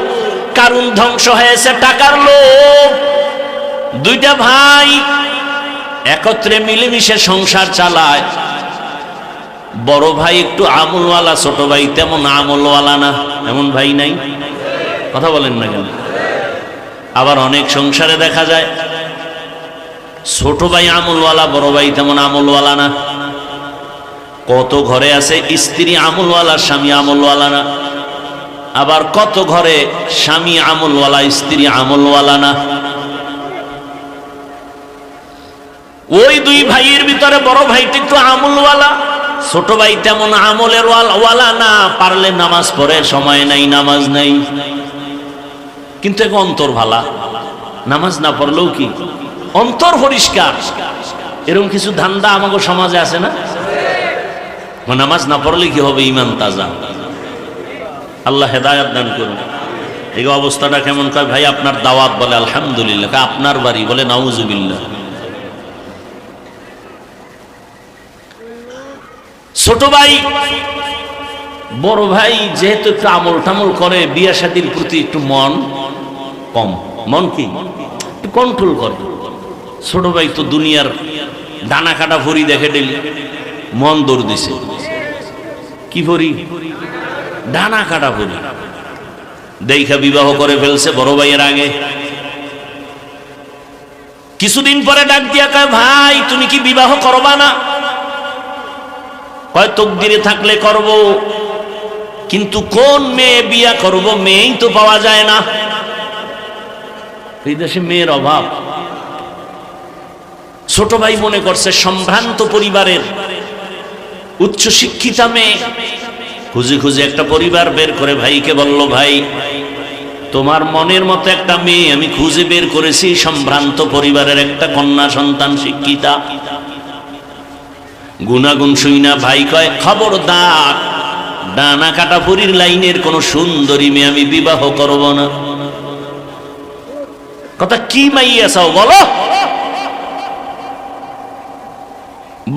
কারুন ধ্বংস হয়েছে টাকার লোভ। দুইটা ভাই একত্রে মিলেমিশে সংসার চালায়। বড় ভাই একটু আমলওয়ালা, ছোট ভাই তেমন আমলওয়ালা না। এমন ভাই নাই? কথা বলেন না কেন? আবার অনেক সংসারে দেখা যায় ছোট ভাই আমলওয়ালা, বড় ভাই তেমন আমলওয়ালা না। কত ঘরে আছে স্ত্রী আমলওয়ালা, স্বামী আমলওয়ালা না। আবার কত ঘরে স্বামী আমলওয়ালা, স্ত্রী আমলওয়ালা না। ওই দুই ভাইয়ের ভিতরে বড় ভাইটা একটু আমলওয়ালা, ছোট ভাই তেমন আমলের ওয়ালা না। পারলে নামাজ পড়ে, সময় নাই, নামাজ নাই, কিন্তু এক অন্তর ভালা। নামাজ না পড়লেও কি অন্তর পরিষ্কার। এরকম কিছু ধান্দা আমাদের সমাজে আছে না? নামাজ না পড়লে কি হবে? ঈমান তাজা। আল্লাহ হেদায়েত দান করুন। এই অবস্থাটা কেমন? কয় ভাই আপনার দাওয়াত, বলে আলহামদুলিল্লাহ। আপনার বাড়ি, বলে নাউজুবিল্লাহ। ছোট ভাই বড় ভাই যেহেতু একটু আমল টামল করে, বিয়া শাদীর প্রতি একটু মন কম, মন কি একটু কন্ট্রোল করে। ছোট ভাই তো দুনিয়ার ডানা কাটা ভরি দেখে ডেলি, মন দৌড় দিছে। কি ভরি? ডানা কাটা ভরি দেখা বিবাহ করে ফেলছে বড় ভাইয়ের আগে। কিছুদিন পরে ডাক দিয়া কয়, ভাই তুমি কি বিবাহ করবা না? কয় তকদিরে থাকলে করব, কিন্তু কোন মেয়ে বিয়া করব? মেয়েই তো পাওয়া যায় না। এই দেশে মেয়ের অভাব। ছোট ভাই মনে করছে সম্ভ্রান্ত পরিবারের উচ্চ শিক্ষিতা মেয়ে, খুঁজে খুঁজে একটা পরিবার বের করে ভাইকে বলল, ভাই তোমার মনের মতো একটা মেয়ে আমি খুঁজে বের করেছি, সম্ভ্রান্ত পরিবারের একটা কন্যা সন্তান, শিক্ষিতা। গুনাগুন শুই না ভাই কয়, খবরদার ডানা কাটা পরির লাইনের কোন সুন্দরী মেয়ে আমি বিবাহ করব না। কথা কি মাইয়া চাও বলো?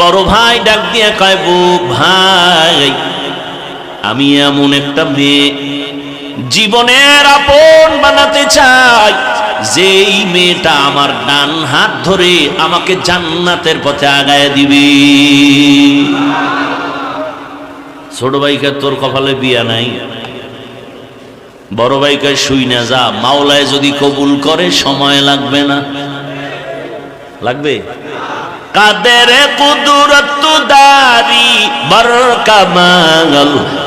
বড় ভাই ডাক দিয়া কয়, ভাই আমি এমন একটা মেয়ে জীবনের আপন বানাতে চাই, যেই মেয়েটা আমার ডান হাত ধরে আমাকে জান্নাতের পথে আগায় দিবে। ছোট ভাইকে তোর কপালে বিয়া নাই। বড় ভাইকে শুই না যা, মাওলায় যদি কবুল করে সময় লাগবে না। লাগবে? কাদের কুদরত দারি বরকামাল,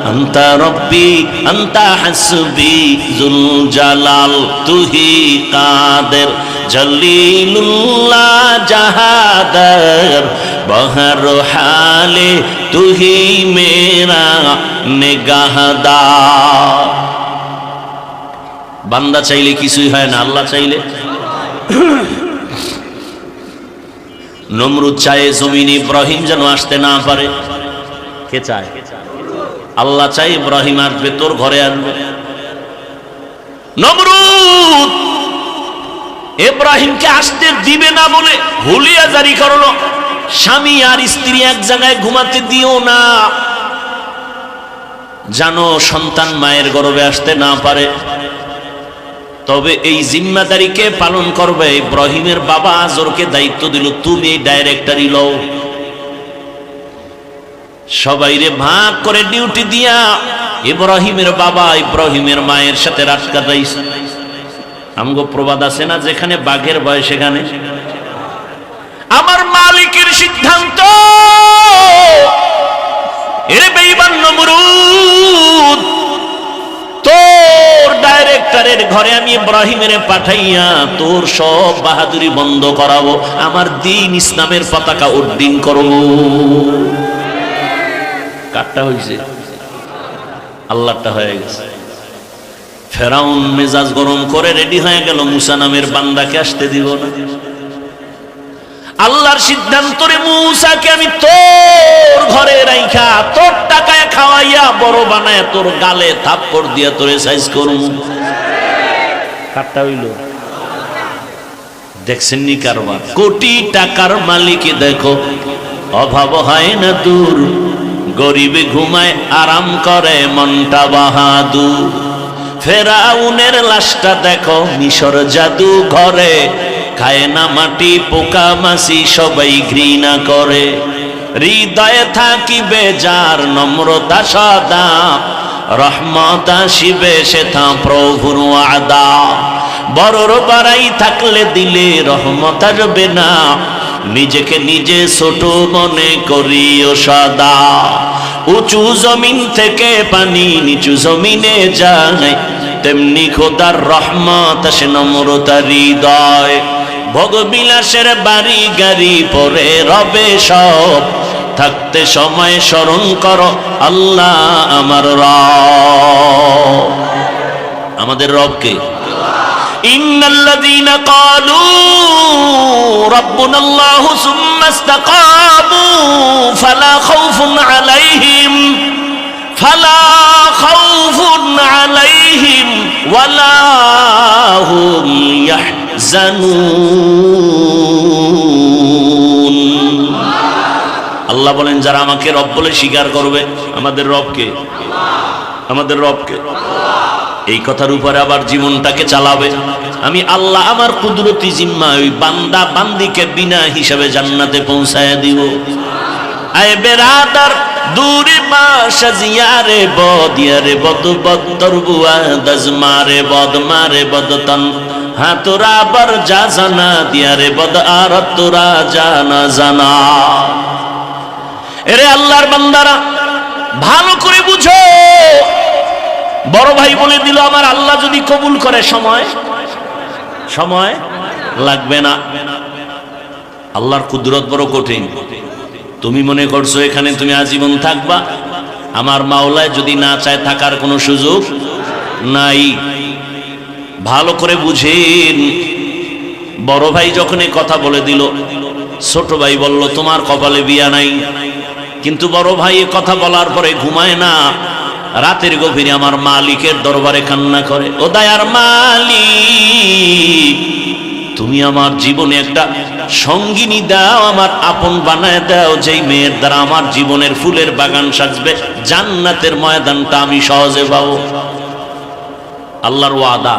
আনতা রব্বি আনতা হাসবি জুল জালাল, তুহি কাদের জলিলুল্লাহ জাহাদার, বহর হালে তুহি মেরা নিগাহদার। বান্দা চাইলে কিছুই হয় না, আল্লাহ চাইলে। নমরুদ চায় জমিন ইব্রাহিম যেন আসতে না পারে। কে চায়? আল্লাহ চাই ইব্রাহিম আসবে, তোর ঘরে আসবে। নমরুদ ইব্রাহিমকে আসতে দিবে না বলে হুলিয়া জারি করলো, স্বামী আর স্ত্রী এক জায়গায় ঘুমাতে দিও না, জানো সন্তান মায়ের গর্ভে আসতে না পারে। তবে এই জিম্মাদারিকে পালন করবে। ইব্রাহিমের বাবা আজরকে দায়িত্ব দিল, তুমি এই ডাইরেক্টরি লও। সবাইরে ভাগ করে ডিউটি দিয়া ইব্রাহিমের বাবা ইব্রাহিমের মায়ের সাথে রাত কাটাইছে। আমগো প্রবাদ আছে না, যেখানে বাঘের ভয় সেখানে। আমার মালিকের সিদ্ধান্ত, এর বেঈমান নমরুদ, তোর ডাইরেক্টরের ঘরে আমি ইব্রাহিমের পাঠাইয়া তোর সব বাহাদুরি বন্ধ করাবো, আমার দ্বীন ইসলামের পতাকা উড্ডীন করবো। কারটা হয়েছে? আল্লাহটা হয়ে গেছে। ফেরাউন মেজাজ গরম করে রেডি হয়ে গেল, মুসা নামের বান্দাকে আসতে দিব না। আল্লাহর সিদ্ধান্ত রে, মুসাকে আমি তোর ঘরে রাইখা তোর টাকায় খাওয়াইয়া বড় বানায় তোর গালে থাপ্পড় দিয়া তোরে সাইজ করব। কারটা হইল? দেখছেন নি কারবার? কোটি টাকার মালিক দেখো, অভাব হয় না দূর, গরিবে ঘুমায় আরাম করে মনটা বাহাদুর। ফেরাউনের লাশটা দেখো মিশর জাদু ঘরে, খায় না মাটি পোকা মাছি সবাই ঘৃণা করে। হৃদয়ে থাকিবে যার নম্রতা সদা, রহমত আসিবে সেথা প্রভুর ওয়াদা। বড়র বাড়াই থাকলে দিলে রহমত আসবে না, নিজেকে নিজে ছোট মনে করিও সদা। উঁচু জমিন থেকে পানি নিচু জমিনে যায়, তেমনি খোদার রহমত আসে নম্রতা হৃদয়। ভোগবিলাসের বাড়ি গাড়ি পরে রবে সব, থাকতে সময় স্মরণ করো আল্লাহ আমার রব। আমাদের রবকে ইন্নাল্লাযীনা ক্বালু রাব্বুনাল্লাহু সুম্মা ইসতাকামু ফালা খাউফুন আলাইহিম ওয়ালা হুম ইয়াহজানুন। আল্লাহ বলেন যারা আমাকে রব বলে স্বীকার করবে, আমাদের রবকে, আমাদের রবকে, এই কথার উপরে আবার জীবনটাকে চালাবে। আমি আল্লাহ আমার কুদরতি জিম্মা ওই বান্দা বান্দিকে বিনা হিসাবে জান্নাতে পৌঁছায় দিব। আয় বেরাদার দূরে বাসা জিয়ারে বদ ইয়ারে বদ বদর বুয়া দজমারে বদ মারে বদতন হ্যাঁ তোরা বার যা জানা দিয়ারে বদ আর তোরা জানা জানা। এরে আল্লাহর বান্দারা ভালো করে বুঝো, বড় ভাই বলে দিল আমার আল্লাহ যদি কবুল করে সময় সময় লাগবে না। আল্লাহর কুদরত বড় কঠিন। তুমি মনে করছো এখানে তুমি আজীবন থাকবা, আমার মাওলায় যদি না চায় থাকার কোনো সুযোগ নাই। ভালো করে বুঝেন। বড় ভাই যখন এই কথা বলে দিল, ছোট ভাই বলল তোমার কপালে বিয়া নাই। কিন্তু বড় ভাই এ কথা বলার পরে ঘুমায় না, রাতের গভীরে আমার মালিকের দরবারে কান্না করে, ও দয়ার মালিক তুমি আমার জীবনে একটা সঙ্গিনী দাও, আমার আপন বানায় দাও, যেই মেয়ের দ্বারা আমার জীবনের ফুলের বাগান সাজবে, জান্নাতের ময়দানটা আমি সহজে পাবো। আল্লাহর ওয়াদা,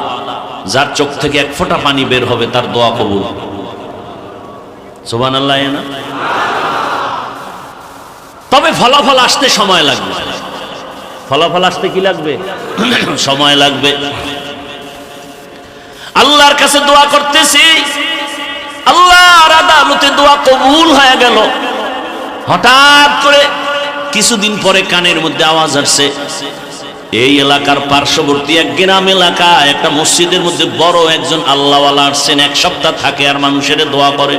যার চোখ থেকে এক ফোঁটা পানি বের হবে তার দোয়া কবুল। সুবহানাল্লাহ না? তবে ফলাফল আসতে সময় লাগবে। ফলাফল আসতে কি লাগবে? সময় লাগবে। আল্লাহর কাছে দোয়া করতেছি, আল্লাহর আদালতে দোয়া কবুল হয়ে গেল। হঠাৎ করে কিছুদিন পরে কানের মধ্যে আওয়াজ আসছে, এই এলাকার পার্শ্ববর্তী এক গ্রাম এলাকা একটা মসজিদের মধ্যে বড় একজন আল্লাহওয়ালা আসছেন, এক সপ্তাহ থাকে আর মানুষের দোয়া করে,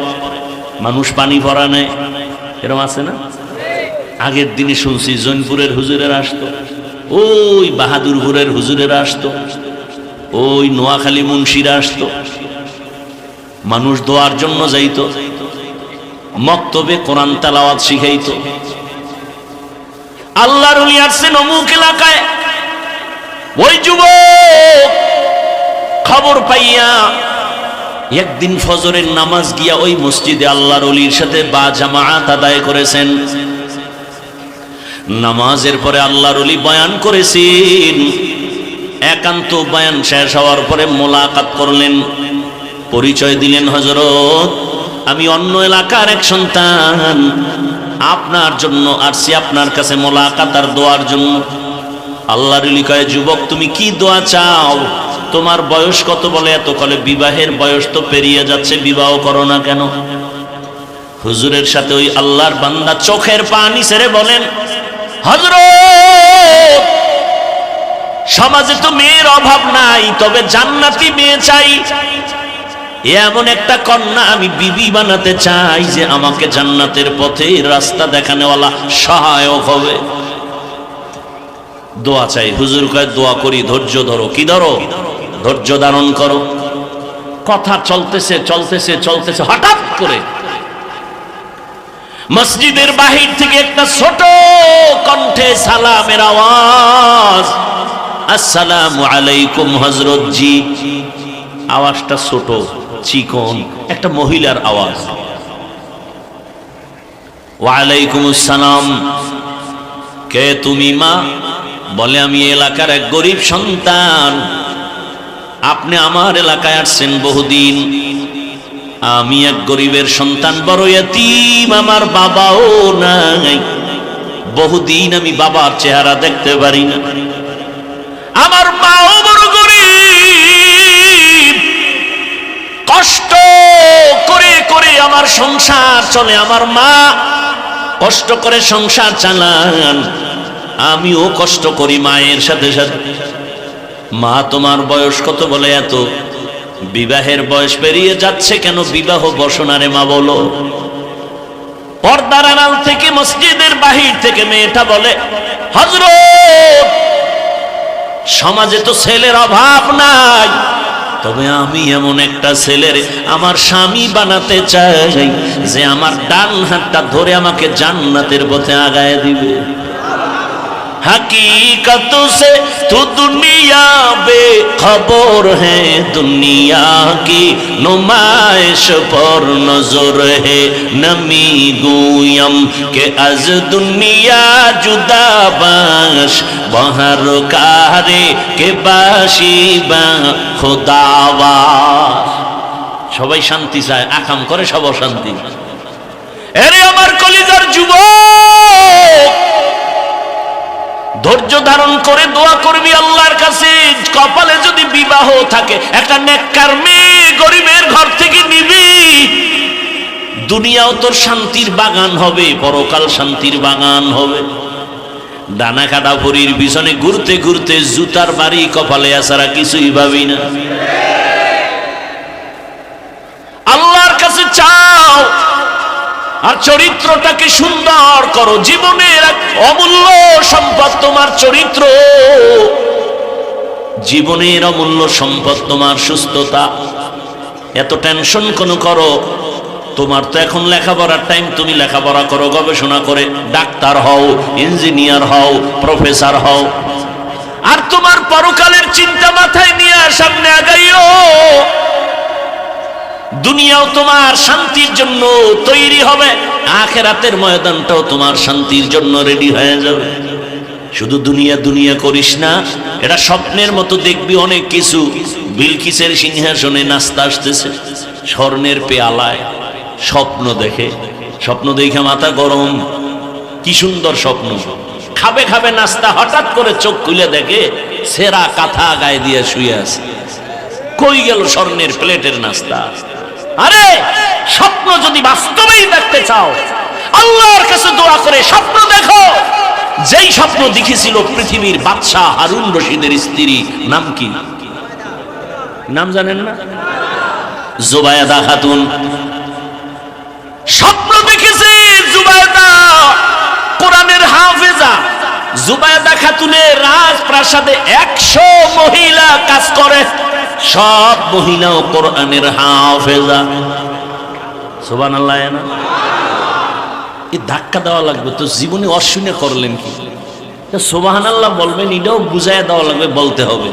মানুষ পানি ভরা নেয়। এরকম আছে না? আগের দিনে শুনছি জৈনপুরের হুজুরেরা আসতো, ওই বাহাদুরপুরের হুজুরেরা আসতো, ওই নোয়াখালী মুন্সিরা আসতো, মানুষ দোয়ার জন্য যাইতো, মক্তবে কোরআন তেলাওয়াত শিখাইতো। আল্লাহর ওলি আসছেন অমুক এলাকায়। ওই যুবক খবর পাইয়া একদিন ফজরের নামাজ গিয়া ওই মসজিদে আল্লাহর ওলির সাথে বা জামাআত আদায় করেছেন। নামাজের পরে আল্লাহর ওলি বয়ান করেছেন। একান্ত বয়ান শেষ হওয়ার পরে মোলাকাত করলেন, পরিচয় দিলেন, হযরত আমি অন্য এলাকার এক সন্তান, আপনার জন্য আসছি আপনার কাছে মোলাকাত আর দোয়ার জন্য। আল্লাহর ওলি কয়, যুবক তুমি কি দোয়া চাও? তোমার বয়স কত? বলে এত। কলে বিবাহের বয়স তো পেরিয়ে যাচ্ছে, বিবাহ করো না কেন? হুজুরের সাথে ওই আল্লাহর বান্দা চোখের পানি ছেড়ে বলেন, হযরত সমাজে তো মেয়ের অভাব নাই, তবে জান্নাতি মেয়ে চাই। এমন একটা কন্যা আমি বিবি বানাতে চাই যে আমাকে জান্নাতের পথে রাস্তা দেখানোওয়ালা সহায়ক হবে। দোয়া চাই। হুজুর কয় দোয়া করি, ধৈর্য ধরো। কি ধরো? ধৈর্য ধারণ করো। কথা চলতেছে চলতেছে চলতেছে, হঠাৎ করে মসজিদের বাহির থেকে একটা ছোট কণ্ঠে সালামের আওয়াজ, আসসালামু আলাইকুম হযরত জি। আওয়াজটা ছোট, চিকন, একটা মহিলার আওয়াজ। ওয়ালাইকুম আসসালাম। কে তুমি মা? বলে আমি এলাকার এক গরিব সন্তান, আপনি আমার এলাকায় আসছেন বহুদিন, আমি এক গরিবের সন্তান, বড় এতিম, আমার বাবাও নাই। বহুদিন আমি বাবার চেহারা দেখতে পারি না। আমার মাও বড় গরিব, কষ্ট করে করে আমার সংসার চলে। আমার মা কষ্ট করে সংসার চালান, আমিও কষ্ট করি মায়ের সাথে সাথে। মা তোমার বয়স কত? বলে এত। বিবাহের বয়স পেরিয়ে যাচ্ছে কেন? বিবাহ বসনারে মা বলো। পর্দার আড়াল থেকে, মসজিদের বাহির থেকে মেয়েটা বলে, হযরত সমাজে তো ছেলের অভাব নাই, তবে আমি এমন একটা ছেলের আমার স্বামী বানাতে চাই যে আমার ডান হাতটা ধরে আমাকে জান্নাতের পথে আগায় দিবে। हकीकत से तो दुनिया बेखबर है, दुनिया की नुमाइश पर नजर है। नमी गुयम के अज दुनिया जुदा बाश, बहर कारे के बाशी बा खुदावा। সবাই শান্তি চায়, আকাম করে সব অশান্তি। এরে আমার কলিজার যুবক, ধৈর্য ধারণ করে দোয়া করবি আল্লাহর কাছে। কপালে যদি বিবাহ থাকে, একটা নেককার মেয়ে গরিবের ঘর থেকে নিবি, দুনিয়াও তোর শান্তির বাগান হবে, পরকাল শান্তির বাগান হবে। ডানা কাটা ভরির পিছনে ঘুরতে ঘুরতে জুতার বাড়ি কপালে আসারা কিছুই ভাবি না। আল্লাহর কাছে চাও আর চরিত্রটাকে সুন্দর করো। জীবনের এক অমূল্য সম্পদ তোমার চরিত্র, জীবনের অমূল্য সম্পদ তোমার সুস্থতা। এত টেনশন কোন করো? তোমার তো এখন লেখাপড়ার টাইম, তুমি লেখাপড়া করো, গবেষণা করে ডাক্তার হও, ইঞ্জিনিয়ার হও, প্রফেসর হও। আর তোমার পরকালের চিন্তা মাথায় নিয়ে সামনে আগাইও। দুনিয়াও তোমার শান্তির জন্য তৈরি হবে, আখিরাতের ময়দানটাও তোমার শান্তির জন্য রেডি হয়ে যাবে। শুধু দুনিয়া দুনিয়া করিস না, এটা স্বপ্নের মতো দেখবি অনেক কিছু। বিলকিসের সিংহাসনে নাস্তা আসতেছে, স্বর্ণের পেয়ালায় স্বপ্ন দেখে, স্বপ্ন দেখে মাথা গরম, কি সুন্দর স্বপ্ন। খাবে খাবে নাস্তা, হঠাৎ করে চোখ খুলে দেখে সেরা কাঁথা গায়ে দিয়ে শুয়ে আছে। কই গেল স্বর্ণের প্লেটের নাস্তা? আরে স্বপ্ন যদি বাস্তবেই দেখতে চাও, আল্লাহর কাছে দোয়া করে স্বপ্ন দেখো। যেই স্বপ্ন দেখেছিল পৃথিবীর বাদশাহ হারুন রশিদের স্ত্রী, নাম কি? নাম জানেন না? জুবায়দা খাতুন। স্বপ্ন দেখেছে জুবায়দা, কোরআনের হাফেজা। জুবায়দা খাতুনের রাজপ্রাসাদে 100 মহিলা কাজ করে, সব মহিলাও কোরআনের হাফেজা। সুবহানাল্লাহ। না এই ধাক্কা দেওয়া লাগবে তো, জীবনে অশুনে করলেন কি? সুবহানাল্লাহ বলবেন, এটাও বুঝায় দেওয়া লাগবে, বলতে হবে।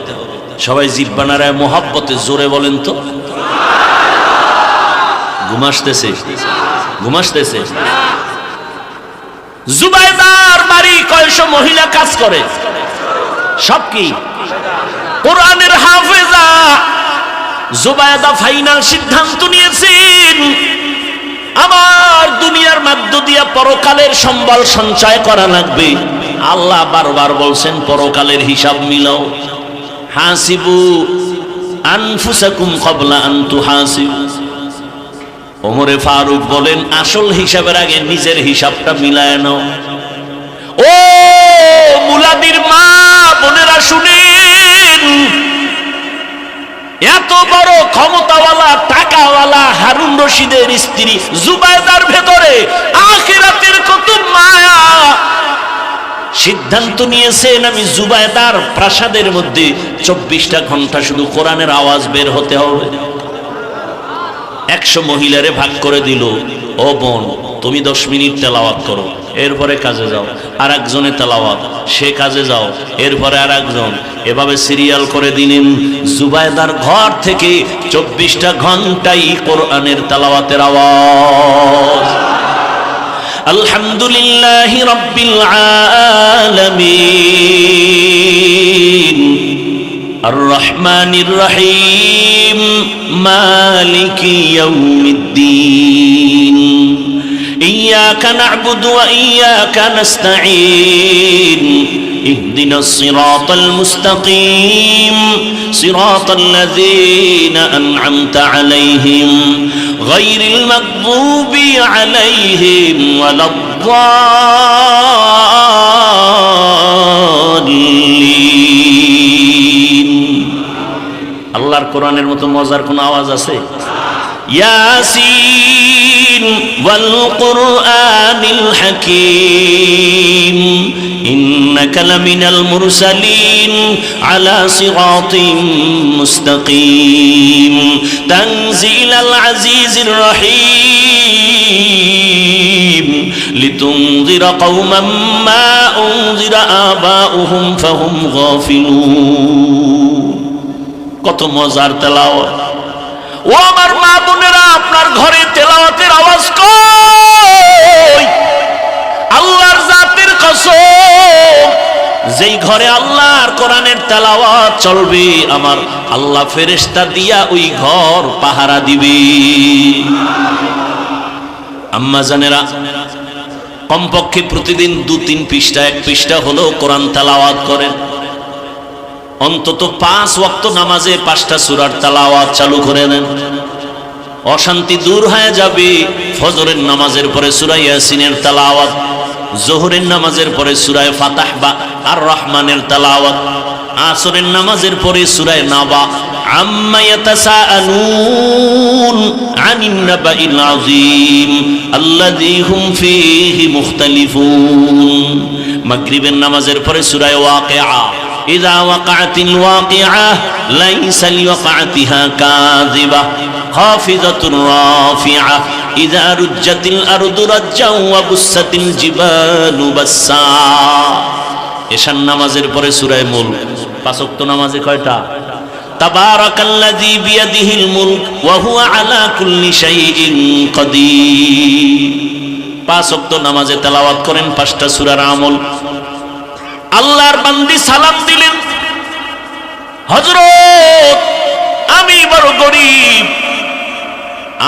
সবাই জিহ্বা নাড়ায় মোহাব্বতে জোরে বলেন তো। ঘুমাসতেছে, ঘুমাসতেছে। জুবায়দার বাড়ি কয়শো মহিলা কাজ করে, সব কি কোরআনের হাফেজা। জুবায়দা ফাইনাল সিদ্ধান্ত নিয়েছেন, আমার দুনিয়ার মধ্য দিয়া পরকালের সম্বল সঞ্চয় করা লাগবে। আল্লাহ বারবার বলছেন পরকালের হিসাব মিলাও। হাসিবু আনফুসাকুম ক্বাবলা আন তুহাসিবু। ওমরে ফারুক বলেন, আসল হিসাবের আগে নিজের হিসাবটা মিলায় নাও। ও মুলাদির মা বোনেরা শুনেন, এত বড় ক্ষমতাওয়ালা টাকাওয়ালা হারুন রশিদের স্ত্রী জুবায়দার ভেতরে আখিরাতের কত মায়া। সিদ্ধান্ত নিয়েছেন, আমি জুবায়দার প্রাসাদের মধ্যে 24টা ঘন্টা শুধু কোরআনের আওয়াজ বের হতে হবে। 100 মহিলারে ভাগ করে দিল, ও বোন তুমি 10 মিনিট তেলাওয়াত করো, এরপরে কাজে যাও। আর একজনে তেলাওয়াত, সে কাজে যাও, এরপরে আর একজন। এভাবে সিরিয়াল করে দিলেন। জুবায়দার ঘর থেকে 24টা ঘন্টাই কোরআনের তেলাওয়াতের আওয়াজ। আলহামদুলিল্লাহি রাব্বিল আলামিন الرحمن الرحيم مالك يوم الدين إياك نعبد وإياك نستعين اهدنا الصراط المستقيم صراط الذين أنعمت عليهم غير المغضوب عليهم ولا الضالين আল্লাহর কোরআনের মতো মজার কোন আওয়াজ আছে? ইয়াসিন ওয়াল কুরআনিল হাকীম ইন্নাকা লামিনাল মুরসালিন আলা সিরাতিম মুস্তাকিম তানজিলাল আজিজির রহিম লিতুনযিরা কওমান মা উনযিরা আবাউহুম ফাহুম গাফিলুন। কত মজার তেলাওয়াত! ও আমার মা বোনেরা, আপনার ঘরে তেলাওয়াতের আওয়াজ কই? আল্লাহর জাতের কসম, যেই ঘরে আল্লাহর কোরআনের তেলাওয়াত চলবে, আমার আল্লাহ ফেরেশতা দিয়া ওই ঘর পাহারা দিবে। আম্মা জানেরা, কমপক্ষে প্রতিদিন 2-3 পৃষ্ঠা, 1 পৃষ্ঠা হলেও কোরআন তেলাওয়াত করেন। অন্তত 5 ওয়াক্ত নামাজে 5টা সূরার তেলাওয়াত চালু করে নেন, অশান্তি দূর হয়ে যাবে। ফজরের নামাজের পরে সূরা ইয়াসিনের তেলাওয়াত, যোহরের নামাজের পরে সূরা ফাতাহ বা আর রহমানের তেলাওয়াত, আসরের নামাজের পরে সূরা নাবা, আম্মা ইয়াতাসাআলুন আনিন নাবাইল আযীম আল্লাযী হুম ফীহি মুখতালিফুন, মাগরিবের নামাজের পরে সূরা ওয়াকিআ, ইযা ওয়াকাআতিল ওয়াকিআ লাইসা লিওয়াকাআতিহা কাযিবা খাফিযাতুর রাফিআ ইযা রুজ্জাতিল আরদু রাজ্জাও ওয়া বুসাতিল জিবালু বাসসা। এশার নামাজের পরে সূরা মুলক। 5 ওয়াক্ত নামাজে কয়টা? তাবারাকাল্লাযী বিয়াদিহিল মুলক ওয়া হুয়া আলা কুল্লি শাইইন কাদির। 5 ওয়াক্ত নামাজে তেলাওয়াত করেন 5টা সূরার আমল। আল্লাহর বান্দি সালাম দিলেন, হযরত আমি বড় গরীব,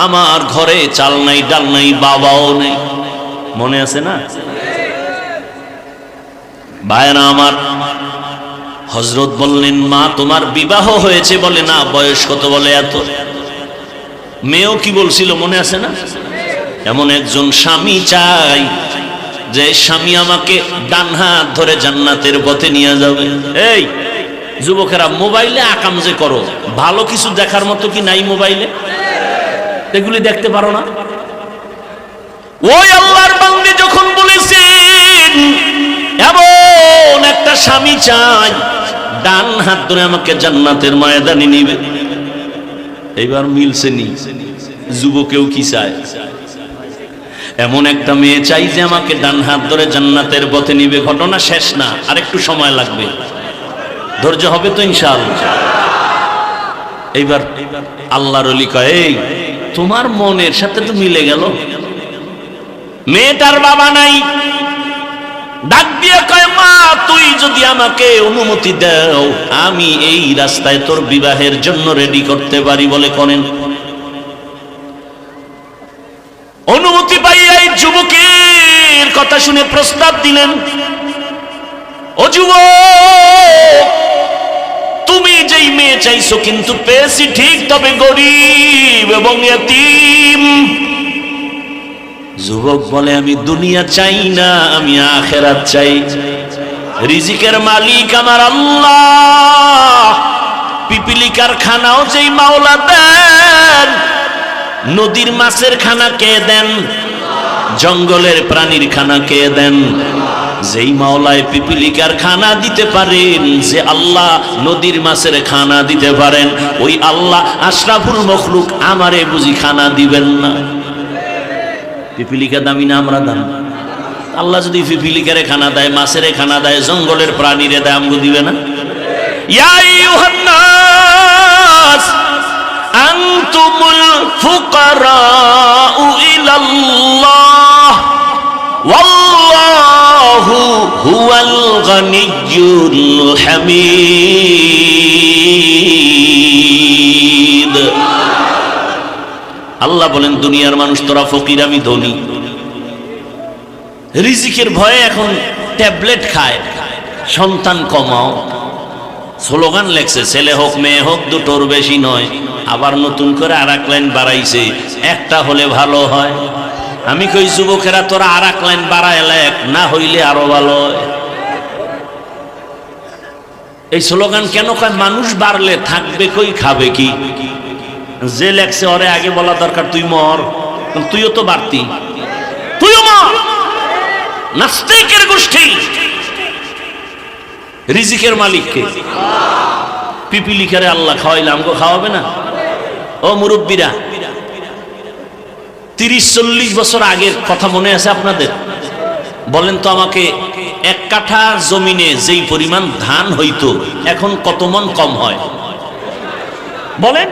আমার ঘরে চাল নাই, ডাল নাই, বাবাও নেই। মনে আছে না ভাইরা আমার? হযরত বললেন, মা তোমার বিবাহ হয়েছে? বলে না। বয়স কত? বলে এত। মেয়েও কি বলছিল মনে আছে না? এমন একজন স্বামী চাই যে স্বামী আমাকে ডান হাত ধরে জান্নাতের পথে নিয়ে যাবে। এই যুবকেরা, মোবাইলে আকাম যে করো, ভালো কিছু দেখার মতো কি নাই মোবাইলে? এগুলি দেখতে পারো না? ওই আল্লাহর বান্দী যখন বলেছেন এমন একটা স্বামী চাই ডান হাত ধরে আমাকে জান্নাতের ময়দানে নিবে, এইবার মিলছে নি? যুবকেও কি চায়? এমন একটা মেয়ে চাই যে আমাকে ডান হাত ধরে জান্নাতের পথে নিবে। ঘটনা শেষ না, আর একটু সময় লাগবে, ধৈর্য হবে তো ইনশাআল্লাহ। এইবার আল্লাহর ওলি কয়, এই তোমার মনের সাথে তো মিলে গেল। মেয়েটার বাবা নাই, ডাক দিয়ে কয়, মা তুই যদি আমাকে অনুমতি দাও, আমি এই রাস্তায় তোর বিবাহের জন্য রেডি করতে পারি। বলে করেন। অনুমতি পাইয়া এই যুবকের কথা শুনে প্রস্তাব দিলেন, ও যুবক, তুমি যেই মেয়ে চাইছো কিন্তু পেয়েছি ঠিক, তবে গরিব এবং ইয়তীম। যুবক বলে, আমি দুনিয়া চাই না, আমি আখিরাত চাই। রিজিকের মালিক আমার আল্লাহ। পিপিলিকার খানাও যেই মাওলা দেন, নদীর মাছের খানা কে দেন? জঙ্গলের প্রাণীর খানা কে দেন? যেই মাওলায় পিপিলিকার খানা দিতে পারেন, যে আল্লাহ নদীর মাছের খানা দিতে পারেন, ওই আল্লাহ আশরাফুল মখলুক আমারে বুঝি খানা দিবেন না? পিপিলিকা দামি না আমরা দাম? আল্লাহ যদি পিপিলিকারে খানা দেয়, মাছের খানা দেয়, জঙ্গলের প্রাণীরে দেয়, আমগো দিবে না? ইয়া আইয়ুহান নাস আনতুমুল ফুকারাউ ইলাল্লাহ ওয়াল্লাহু হুয়াল গানিয়্যুল হামিদ। হামিদ। আল্লাহ বলেন দুনিয়ার মানুষ তোরা ফকির আমি ধনী। রিজিকের ভয়ে এখন ট্যাবলেট খায়, সন্তান কমাও স্লোগান লেখছে, ছেলে হোক মেয়ে হোক দুটোর বেশি নয়। আবার নতুন করে আর এক লাইন বাড়াইছে, একটা হলে ভালো হয়। আমি কই যুবকেরা তোরা আর এক লাইন বাড়ায় লেখ, না হইলে আরো ভালো হয়। এই স্লোগান কেন কয়? মানুষ বাড়লে থাকবে কই, খাবে কি? যে লেখছে ওরে আগে বলা দরকার তুই মর, তুইও তো বাড়তি, তুইও মর। নাস্তিকের গোষ্ঠী। রিজিকের মালিককে পিপিলিকারে আল্লাহ খাওয়াইলে আমগো খাওয়াবে না? ও মুরব্বীরা, 30-40 বছর আগের কথা মনে আছে আপনাদের? বলেন তো আমাকে, এক কাঠা জমিনে যেই পরিমাণ ধান হইতো এখন কত মন কম হয় বলেন?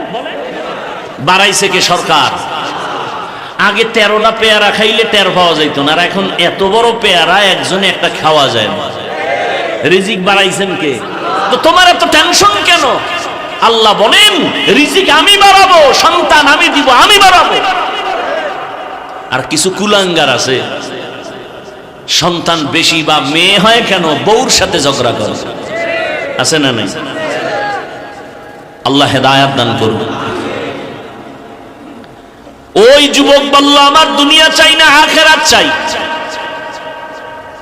বাড়াইছে কে? সরকার। আগে 13টা পেয়ারা খাইলে টের পাওয়া যাইত না, আর এখন এত বড় পেয়ারা একজনে একটা খাওয়া যায় না। রিজিক বাড়াইছেন কে? তো তোমার এত টেনশন কেন? আল্লাহ বলেন রিজিক আমি বাড়াবো, সন্তান আমি দিব, আমি বাড়াবো। আর কিছু কুলাঙ্গার আছে, সন্তান বেশি বা মেয়ে হয় কেন বউর সাথে ঝগড়া করে, আছে না নাই? আল্লাহ হেদায়েত দান করুন। ওই যুবক বলল আমার দুনিয়া চাই না, আখিরাত চাই।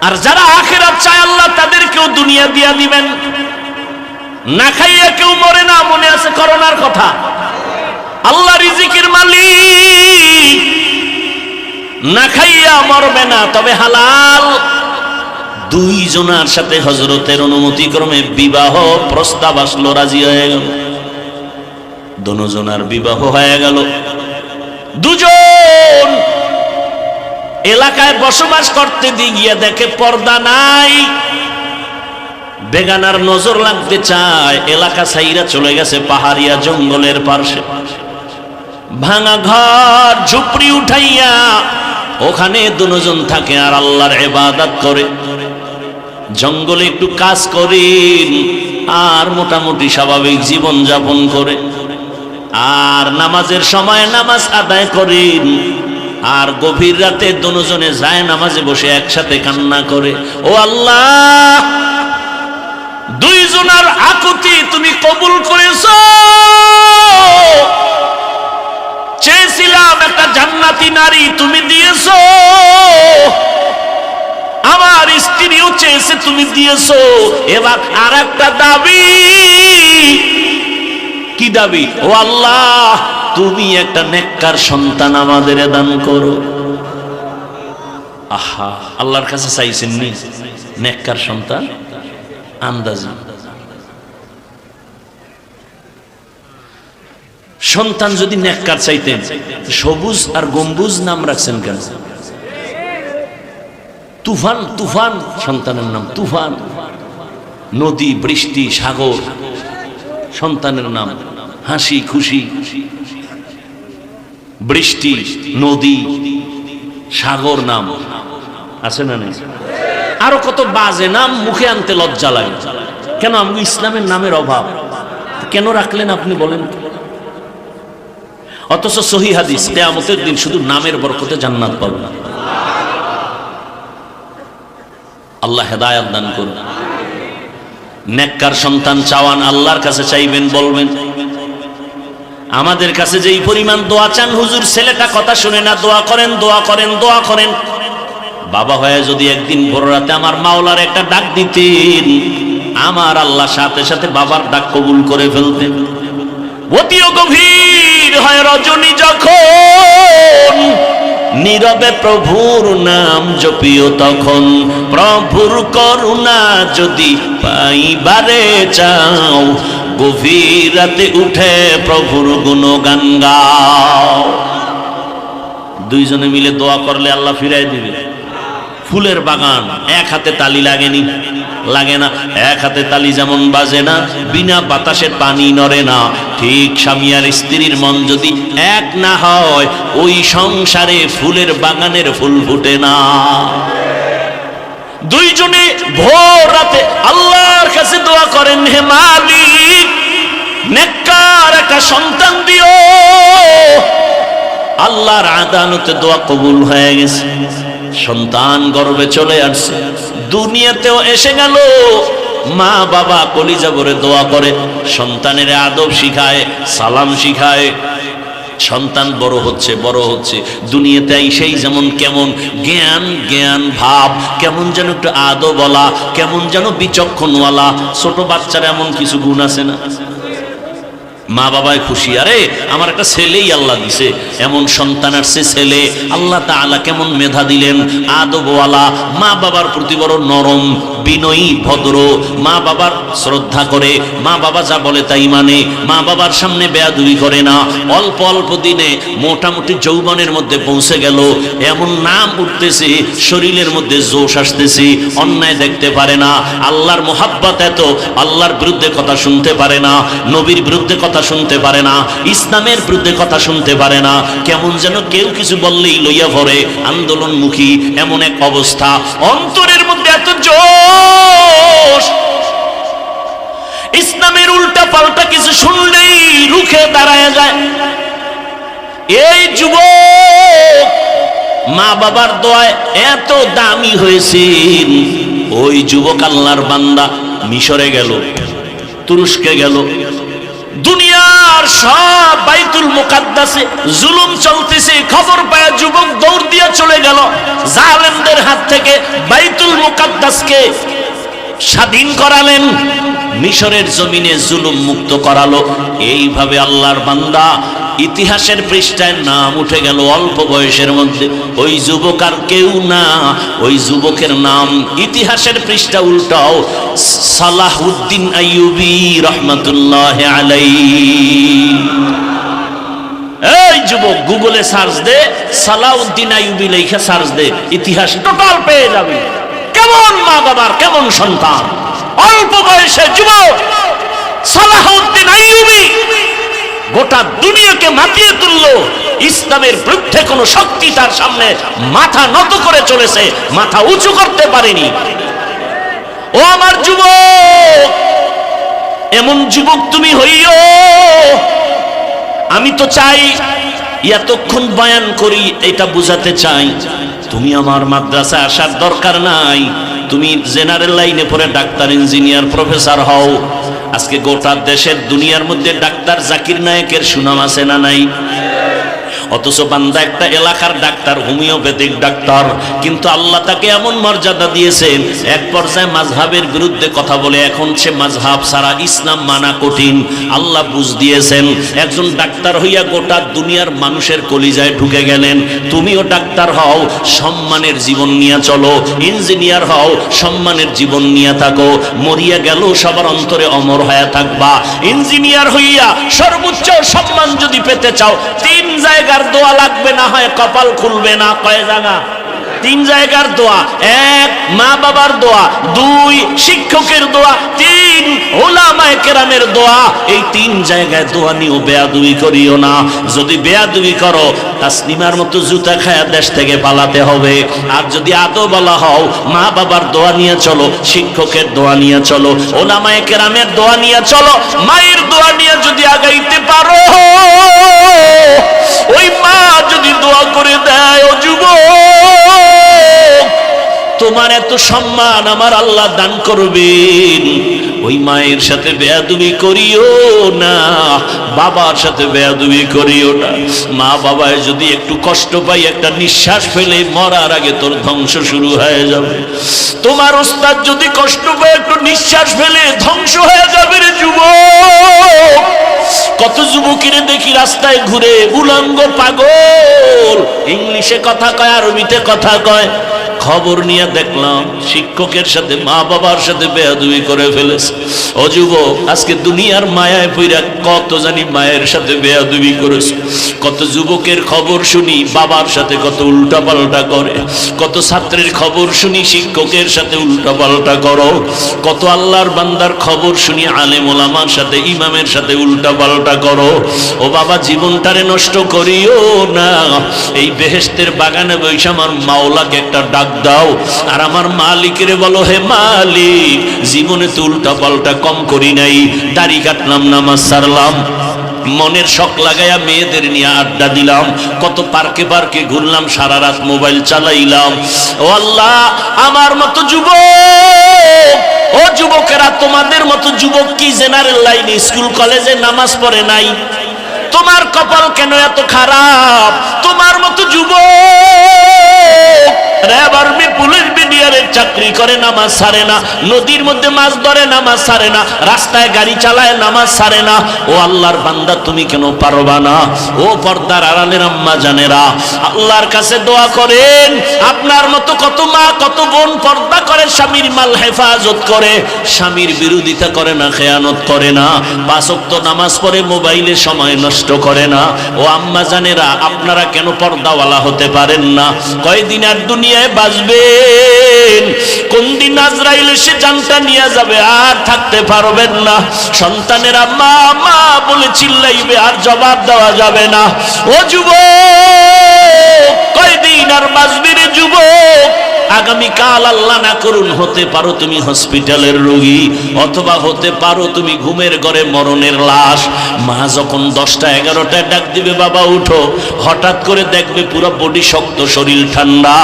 আর যারা আখিরাত চায় আল্লাহ তাদেরকেও দুনিয়া দিয়া দিবেন। না খাইয়া কেউ মরে না, মনে আছে করোনার কথা? আল্লাহ রিজিকের মালিক, না খাইয়া মরবে না, তবে হালাল। দুইজনার সাথে হযরতের অনুমতি ক্রমে বিবাহ প্রস্তাব আসলো, রাজি হয়ে গেল। দুজনার বিবাহ হয়ে গেল। দুজন এলাকায় বসবাস করতে গিয়ে দেখে পর্দা নাই। বেগানার নজর লাগতে চায়, এলাকা ছাইরা চলে গেছে পাহাড়িয়া জঙ্গলের পাশে। ভাঙা ঘর ঝুপড়ি উঠাইয়া ওখানে দুজন থাকে আর আল্লাহর ইবাদত করে। জঙ্গলে একটু কাজ করেন আর মোটামুটি স্বাভাবিক জীবন যাপন করে, আর নামাজের সময় নামাজ আদায় করেন। আর গভীর রাতে দুজনে যায় নামাজে বসে একসাথে কান্না করে, ও আল্লাহ দুইজনের আকুতি তুমি কবুল করেছো। চেয়েছিলাম একটা জান্নাতি নারী, তুমি দিয়েছো। আমার স্ত্রীও চেয়েছে, তুমি দিয়েছো। এবার আর একটা দাবি। কি দাবি? ও আল্লাহ তুমি একটা নেককার সন্তান আমাদের দান করো। আহা, আল্লাহর কাছে চাইছেন নি নেককার সন্তান? আন্দাজি সন্তান যদি নেককার চাইতেন, সবুজ আর গম্বুজ নাম রাখছেন কেন? তুফান, তুফান সন্তানের নাম তুফান। নদী, বৃষ্টি, সাগর সন্তানের নাম। হাসি খুশি, বৃষ্টি, নদী, সাগর নাম আছে না নেই? আরো কত বাজে নাম মুখে আনতে লজ্জা লাগে। কেন? আমি ইসলামের নামের অভাব। কেন রাখলেন আপনি বলেন? অথচ সহিহ হাদিস, কিয়ামতের দিন শুধু নামের বরকতে জান্নাত পাবেন। আল্লাহ হেদায়েত দান করুন। নেককার সন্তান চাওয়ান, আল্লাহর কাছে চাইবেন, বলবেন আমাদের কাছে যেই পরিমাণ দোয়া চান, হুজুর ছেলেটা কথা শুনে না, দোয়া করেন, দোয়া করেন, দোয়া করেন। বাবা হয়ে যদি একদিন ভোর রাতে আমার মাওলার একটা ডাক দিতেন, আমার আল্লাহ সাথে সাথে বাবার ডাক কবুল করে ফেলতেন। অতিও গভীর হয় রজনী যখন, নীরবে প্রভুর নাম জপিও তখন। প্রভুর করুণা যদি পাইবারে চাও, গভীর রাতে উঠে প্রভুর গুণগান গাও। দুইজনে মিলে দোয়া করলে আল্লাহ ফিরাই দিবে। ফুলের বাগান, এক হাতে তালি লাগেনি? লাগে না। এক হাতে তালি যেমন বাজে না, বিনা বাতাসে পানি নড়ে না, ঠিক স্বামী আর স্ত্রীর মন যদি এক না হয়, ওই সংসারে ফুলের বাগানের ফুল ফুটে না। দুইজনে ভোর রাতে আল্লাহর কাছে দোয়া করেন, হে মালিক নেককার একটা সন্তান দিও। আল্লাহর আদালতে দোয়া কবুল হয়ে গেছে, সন্তান গর্ভে চলে আসছে, দুনিয়াতেও এসে গেল। মা বাবা কলিজা ভরে দোয়া করে, সন্তানের আদব শিখায়, সালাম শিখায়। সন্তান বড় হচ্ছে দুনিয়াতে সেই যেমন কেমন জ্ঞান জ্ঞান ভাব, কেমন যেন একটু আদবওয়ালা, কেমন যেন বিচক্ষণওয়ালা। ছোট বাচ্চার এমন কিছু গুণ আছে না? মা বাবায় খুশি, আরে আমার একটা ছেলেই আল্লাহ দিছে, এমন সন্তান আসছে ছেলে। আল্লাহ তাআলা কেমন মেধা দিলেন, আদবওয়ালা, মা বাবার প্রতি বড় নরম, বিনয়ী, ভদ্র, মা বাবার শ্রদ্ধা করে, মা বাবা যা বলে তাই মানে, মা বাবার সামনে বেয়াদবি করে না। অল্প অল্প দিনে মোটামুটি যৌবনের মধ্যে পৌঁছে গেল, এমন নাম উঠতেছে, শরীরের মধ্যে জোশ আসতেছে, অন্যায় দেখতে পারে না, আল্লাহর মোহাব্বত এত, আল্লাহর বিরুদ্ধে কথা শুনতে পারে না, নবীর বিরুদ্ধে কথা শুনতে পারে না, ইসলামের বিরুদ্ধে কথা শুনতে পারে না। কেমন যেন কেউ কিছু বললেই লইয়া ভরে, আন্দোলনমুখী এমন এক অবস্থা। অন্তরের মধ্যে এত জোশ, ইসলামের উল্টা পাল্টা কিছু শুনলেই রুখে দাঁড়ায় যায়। এই যুবক মা বাবার দোয়ায় এত দামি হয়েছেন। ওই যুবক আল্লাহর বান্দা মিশরে গেল, তুরস্কে গেল, দুনিয়ার সব বাইতুল মুকাদ্দাসে জুলুম চলতেছে, খবর পায় যুবক দৌড় দিয়ে চলে গেল, জালেমদের হাত থেকে বাইতুল মুকাদ্দাসকে স্বাধীন করালেন, মিশরের জমিনে জুলুম মুক্ত করালো। এইভাবে আল্লাহর বান্দা ইতিহাসের পৃষ্ঠায় নাম উঠে গেল অল্প বয়সের মধ্যে। ওই যুবক আর কেউ না, ওই যুবকের নাম ইতিহাসের পৃষ্ঠা উল্টাও সালাহউদ্দিন আইয়ুবী রাহমাতুল্লাহি আলাইহি। এই যুবক গুগলে সার্চ দে, সালাহউদ্দিন আইয়ুবী লেখা সার্চ দে, ইতিহাস টোটাল পেয়ে যাবে। কেমন মা বাবার, কেমন সন্তান, অল্প বয়সে যুবক সালাহউদ্দিন আইয়ুবী গোটা দুনিয়াকে মাতিয়ে তুললো। ইসলামের বিরুদ্ধে কোন শক্তি তার সামনে মাথা নত করে চলেছে, মাথা উঁচু করতে পারেনি। ও আমার যুবক, এমন যুবক তুমি হইও। আমি তো চাই এতক্ষণ বয়ান করি, এটা বুঝাতে চাই তুমি আমার মাদ্রাসায় আসার দরকার নাই। তুমি জেনারেল লাইনে পড়ে ডাক্তার, ইঞ্জিনিয়ার, প্রফেসর হও। আজকে গোটা দেশের দুনিয়ার মধ্যে ডাক্তার জাকির নায়েকের সুনাম আছে না নাই? অথচ বান্দা একটা এলাকার ডাক্তার, হোমিওপ্যাথিক ডাক্তার, কিন্তু আল্লাহ তাকে এমন মর্যাদা দিয়েছেন, এক পর্যায়ে মাযহাবের বিরুদ্ধে কথা বলে এখন সে মাযহাব ছাড়া ইসলাম মানা কঠিন। আল্লাহ বুঝ দিয়েছেন, একজন ডাক্তার হইয়া গোটা দুনিয়ার মানুষের কলিজায় ঢুকে গেলেন। তুমিও ডাক্তার হও, সম্মানের জীবন নিয়ে চলো, ইঞ্জিনিয়ার হও, সম্মানের জীবন নিয়ে থাকো, মরিয়া গেল সবার অন্তরে অমর হয়ে থাকবা। ইঞ্জিনিয়ার হইয়া সর্বোচ্চ সম্মান যদি পেতে চাও, 3 জায়গার দোয়া লাগবে, না হয় কপাল খুলবে না। কয় জায়গা? 3 জায়গার দোয়া। 1 মা বাবার দোয়া, 2 শিক্ষকের দোয়া, 3 উলামায়ে কেরামের দোয়া। এই 3 জায়গায় দোয়া নিও, বেয়াদবি করিও না। যদি বেয়াদবি করো, তাসলিমার মতো জুতা খায়া দেশ থেকে পালাতে হবে। আর যদি আদবওয়ালা হও, মা বাবার দোয়া নিয়ে চলো, শিক্ষকের দোয়া নিয়ে চলো, উলামায়ে কেরামের দোয়া নিয়ে চলো। মায়ের দোয়া নিয়ে যদি আগাইতে পারো, ওই মা যদি দোয়া করে দেয়, ও যুবক তোমার এত সম্মান আমার আল্লাহ দান করবেন। ওই মায়ের সাথে বেয়াদবি করিও না, বাবার সাথে বেয়াদবি করিও না। মা বাবায় যদি একটু কষ্ট পাই, একটা নিঃশ্বাস ফেলে মরার আগে তোর ধ্বংস শুরু হয়ে যাবে। তোমার ওস্তাদ যদি কষ্ট পায়, একটু নিঃশ্বাস ফেলে ধ্বংস হয়ে যাবে রে যুবক। কত যুবকের দেখি রাস্তায় ঘুরে, উলঙ্গ পাগল, ইংলিশে কথা কয়, আরবিতে কথা কয়। খবর নিয়ে দেখলাম শিক্ষকের সাথে, মা বাবার সাথে বেয়াদবি করে ফেলেছে। ও যুবক, আজকে দুনিয়ার মায়ায় পইরা কত জানি মায়ের সাথে বেয়াদবি করেছে। কত যুবকের খবর শুনি বাবার সাথে কত উল্টা পাল্টা করে, কত ছাত্রের খবর শুনি শিক্ষকের সাথে উল্টা পাল্টা করো, কত আল্লাহর বান্দার খবর শুনি আলেম ওলামার সাথে, ইমামের সাথে উল্টা পাল্টা করো। ও বাবা, জীবনটারে নষ্ট করিও না। এই বেহেশতের বাগানে বসে আমার মাওলাকে একটা ডাক ডাক দাও আর আমার মালিকের বলো, হে মালিক, জীবনে তো উল্টা পাল্টা কম করি নাই, দাড়ি কাটলাম, নামাজ ছাড়লাম, মনের শখ লাগাইয়া মেয়েদের নিয়ে আড্ডা দিলাম, কত পার্কে পার্কে ঘুরলাম, সারা রাত মোবাইল চালাইলাম। ও আল্লাহ, আমার মতো যুবক, ও যুবকেরা, তোমাদের মতো যুবক কি জেনারেল লাইনে স্কুল কলেজে নামাজ পড়ে নাই? তোমার কপাল কেন এত খারাপ? তোমার মতো যুবক র্যাব, আর্মি, পুলিশ, বিডিআরের চাকরি করে, নামাজ ছাড়ে না, নদীর মধ্যে মাছ ধরে, নামাজ ছাড়ে না, রাস্তায় গাড়ি চালায়, নামাজ ছাড়ে না। ও আল্লাহর বান্দা, তুমি কেন পারবা না? ও পর্দার আড়ালের আম্মা জানেরা, আল্লাহর কাছে দোয়া করেন। আপনার মতো কত মা, কত বোন পর্দা করে, স্বামীর মাল হেফাজত করে, স্বামীর বিরোধিতা করে না, খেয়ানত করে না, 5 ওয়াক্ত নামাজ পড়ে, মোবাইলে সময় নষ্ট করে না। ও আম্মা জানেরা, আপনারা কেন পর্দাওয়ালা হতে পারেন না? কয়দিন আর দুনিয়ায় বাঁচবেন? কোন দিন আজরাইল এসে জানটা নিয়ে যাবে, আর থাকতে পারবেন না। সন্তানেরা মা মা বলে চিল্লাইবে, আর জবাব দেওয়া যাবে না। ও যুবক, কয়দিন আর বাঁচবি রে যুবক? আগামীকাল আল্লাহ না করুন হতে পারো তুমি হসপিটালের রোগী, অথবা হতে পারো তুমি ঘুমের ঘরে মরণের লাশ। মা যখন 10টা 11টায় ডাক দিবে, বাবা উঠো, হঠাৎ করে দেখবে পুরো বডি শক্ত, শরীর ঠান্ডা।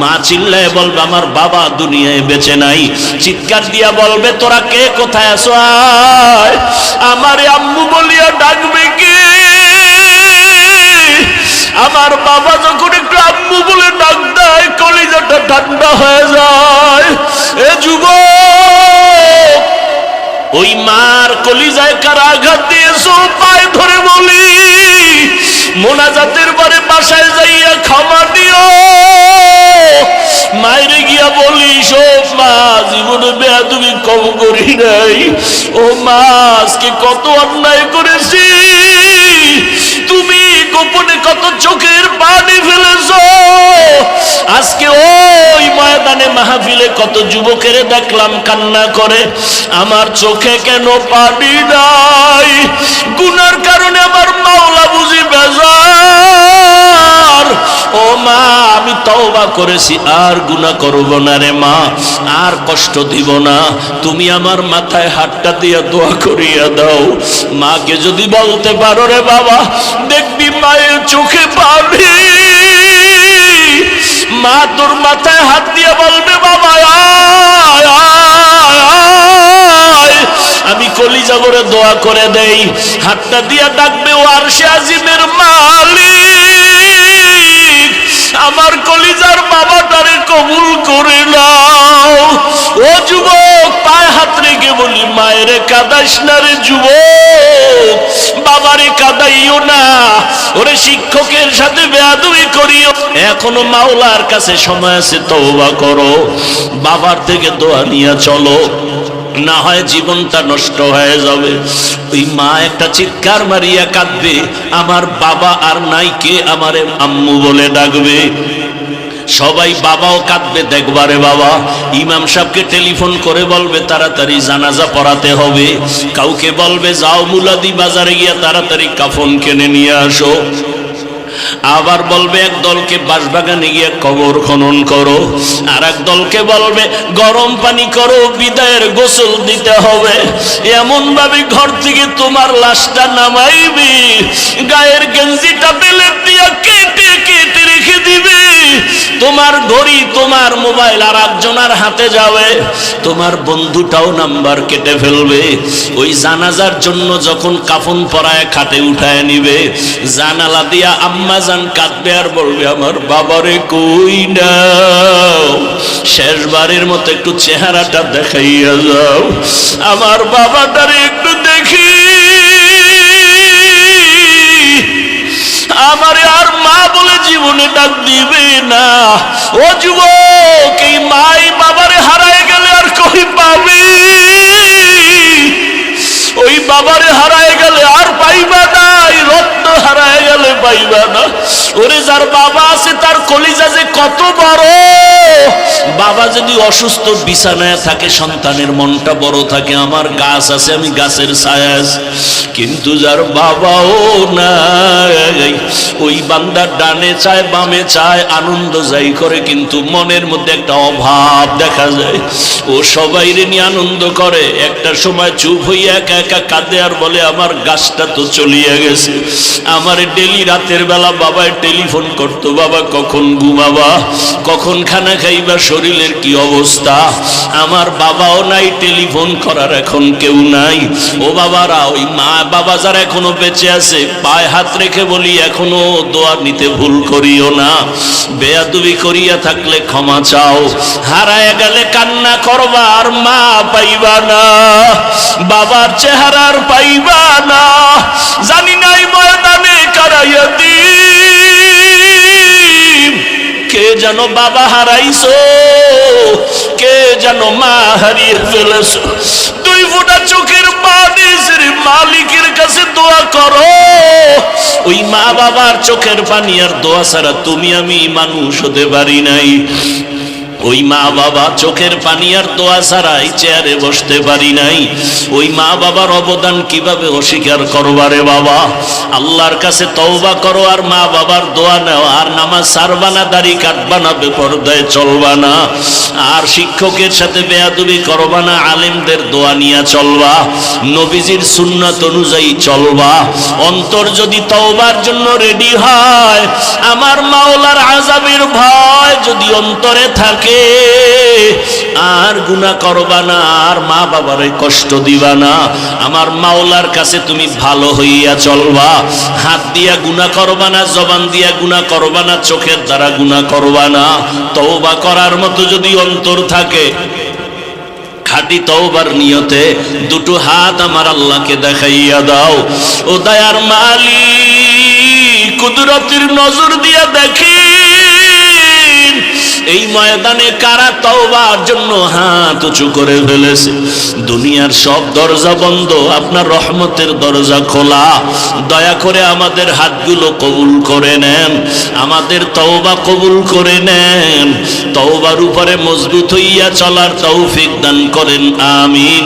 মা চিল্লায় বলবে, আমার বাবা দুনিয়ায় বেঁচে নাই। চিৎকার দিয়া বলবে, তোরা কে, কোথায় আছো, আয়। আমারে আম্মু বলিয়া ডাকবে কে? আমার বাবা যখন একটু আম্মু বলে ডাক দেয়, কলিজাটা ঠান্ডা হয়ে যায়। এ যুবক, ওই মার কলিজায় কারা আঘাত দিয়েছো, পায়ে ধরে বলি, মোনাজাতের পরে বাসায় যাইয়া ক্ষমা দিও। মায়েরে গিয়া বলিস, ও মা, জীবনে বেয়াদবি কম করি নাই, ও মা, আজকে কত অন্যায় করেছি, তুমি গোপনে কত চোখের পানি ফেলেছো। আজকে ওই ময়দানে মাহফিলে কত যুবকের দেখলাম কান্না করে, আমার চোখে কেন পানি নাই? গুনার কারণে আমার মাওলা বুঝি বেজার। ও মা, আমি তওবা করেছি, আর গুনাহ করব না রে মা, আর কষ্ট দিব না। তুমি আমার মাথায় হাতটা দিয়ে দোয়া করিয়া দাও। মাকে যদি বলতে পারো, রে বাবা, দেখবি মায়ের চোখে পানি। মা তোর মাথায় হাত দিয়ে বলবে, বাবা আয় আয় আয়, আমি কলিজা করে দোয়া করে দেই। হাতটা দিয়া ডাকবে, ও আরশে আজিমের মালিক, আমার কলিজার বাবাটারে কবুল করে নাও। ও যুবক, পায়ে হাত রেখে বলি, মায়েরে কাঁদাইস না রে যুবক, বাবারে কাঁদাইও না, ওরে শিক্ষকের সাথে বেয়াদবি করিও। এখনো মাওলার কাছে সময় আছে, তওবা করো, বাবার থেকে দোয়া নিয়ে চলো, না হয় জীবনটা নষ্ট হয়ে যাবে। ওই মা একটা চিৎকার মারিয়া কাঁদবে, আমার বাবা আর নাই, কে আমারে আম্মু বলে ডাকবে। সবাই বাবাও কাঁদবে, দেখবারে বাবা। ইমাম সাহেবকে টেলিফোন করে বলবে, তাড়াতাড়ি জানাজা পড়াতে হবে। কাউকে বলবে, যাও মুলাদি বাজারে গিয়া তাড়াতাড়ি কাফন কিনে নিয়ে আসো। আবার বলবে, এক দলকে বাঁশবাগানে গিয়ে কবর খনন করো, আর এক দলকে বলবে গরম পানি করো, বিদায়ের গোসল দিতে হবে। এমন ভাবে ঘর থেকে তোমার লাশটা নামাইবি, গায়ের গেঞ্জিটা বেলেট দিয়া কেটে কেটে রেখে দিবে। তোমার ঘড়ি, তোমার মোবাইল আর একজনের হাতে যাবে, তোমার বন্ধুটাও নাম্বার কেটে ফেলবে। ওই জানাজার জন্য যখন কাফন পরায় খাটে উঠায় নিবে, জানালা দিয়া আম্মা জান কাঁদবে আর বলবে, আমার বাবারে কই নাও, শেষবারের মতো একটু চেহারাটা দেখাইয়া যাও, আমার বাবাটারে একটু দেখি। আমারে আর মা বলে জীবনে ডাক দিবে না। ও যুবক, এই মাই বাবারে হারায় গেলে আর কই পাবি? ওই বাবারে হারায় গেলে আর পাইবা না, রত্ন হারায় গেলে পাইবা না। ওরে যার বাবা আছে তার কলিজা যে কত বড়। বাবা যদি অসুস্থ বিছানায় থাকে, সন্তানের মনটা বড় থাকে, আমার গাছ আছে, আমি গাছের ছায়া আছি। কিন্তু যার বাবাও নাই, ওই বান্দা ডানে চায় বামে চায়, আনন্দ যাই করে, কিন্তু মনের মধ্যে একটা অভাব দেখা যায়। ও সবাইরে নিয়ে আনন্দ করে, একটা সময় চুপ হইয়া একা একা কাঁদে আর বলে আমার গাছটা তো চলিয়া গেছে। আমার ডেলি রাতের বেলা বাবায় টেলিফোন করতো, বাবা কখন ঘুমাবা, কখন খানা খাইবা, শরীরের কি অবস্থা। আমার বাবাও নাই, টেলিফোন করার এখন কেউ নাই। ও বাবারা, ওই মা বাবা যারা এখনো বেঁচে আছে, পায়ে হাত রেখে বলি এখনো দোয়া নিতে ভুল করিও না। বেয়াদবি করিয়া থাকলে ক্ষমা চাও। হারায় গেলে কান্না করবা আর মা পাইবা না, বাবার চেহারার পাইবা না। জানি নাই ময়দানে কারাইয়া দিন, কে যেন বাবা হারাইছো, কে যেন মা হারিয়ে ফেলেছো। দুই ফোঁটা চোখের পানি মালিকের কাছে দোয়া করো। ওই মা বাবার চোখের পানি আর দোয়া ছাড়া তুমি আমি মানুষ হতে পারি নাই। ওই মা বাবা চোখের পানি আর দোয়া ছাড়াই চেয়ারে বসতে পারি নাই। ওই মা বাবার অবদান কিভাবে অস্বীকার করবারে বাবা। আল্লাহর কাছে তওবা করো আর মা বাবার দোয়া নাও। আর নামাজ ছাড়বা না, দাড়ি কাটবা না, বেপরদায় চলবা না, আর শিক্ষকের সাথে বেয়াদবি করবা না, আলেমদের দোয়া নিয়ে চলবা, নবীজির সুন্নাত অনুযায়ী চলবা। অন্তর যদি তওবার জন্য রেডি হয়, আমার মাওলার আযাবের ভয় যদি অন্তরে থাকে, আর গুনাহ করবা না, আর মা বাবারে কষ্ট দিবা না। আমার মাওলার কাছে তুমি ভালো হইয়া চলবা। হাত দিয়া গুনাহ করবা না, জবান দিয়া গুনাহ করবা না, চোখের দ্বারা গুনাহ করবা না। তওবা করার মতো যদি অন্তর থাকে, খাঁটি তওবার নিয়তে দুটো হাত আমার আল্লাহকে দেখাইয়া দাও। ও দয়ার মালিক, কুদরতের নজর দিয়া দেখি এই ময়দানে কারা তওবার জন্য হাত উঁচু করে ফেলেছে। দুনিয়ার সব দরজা বন্ধ, আপনার রহমতের দরজা খোলা। দয়া করে আমাদের হাতগুলো কবুল করে নেন, আমাদের তওবা কবুল করে নেন। তওবার উপরে মজবুত হইয়া চলার তৌফিক দান করেন, আমিন।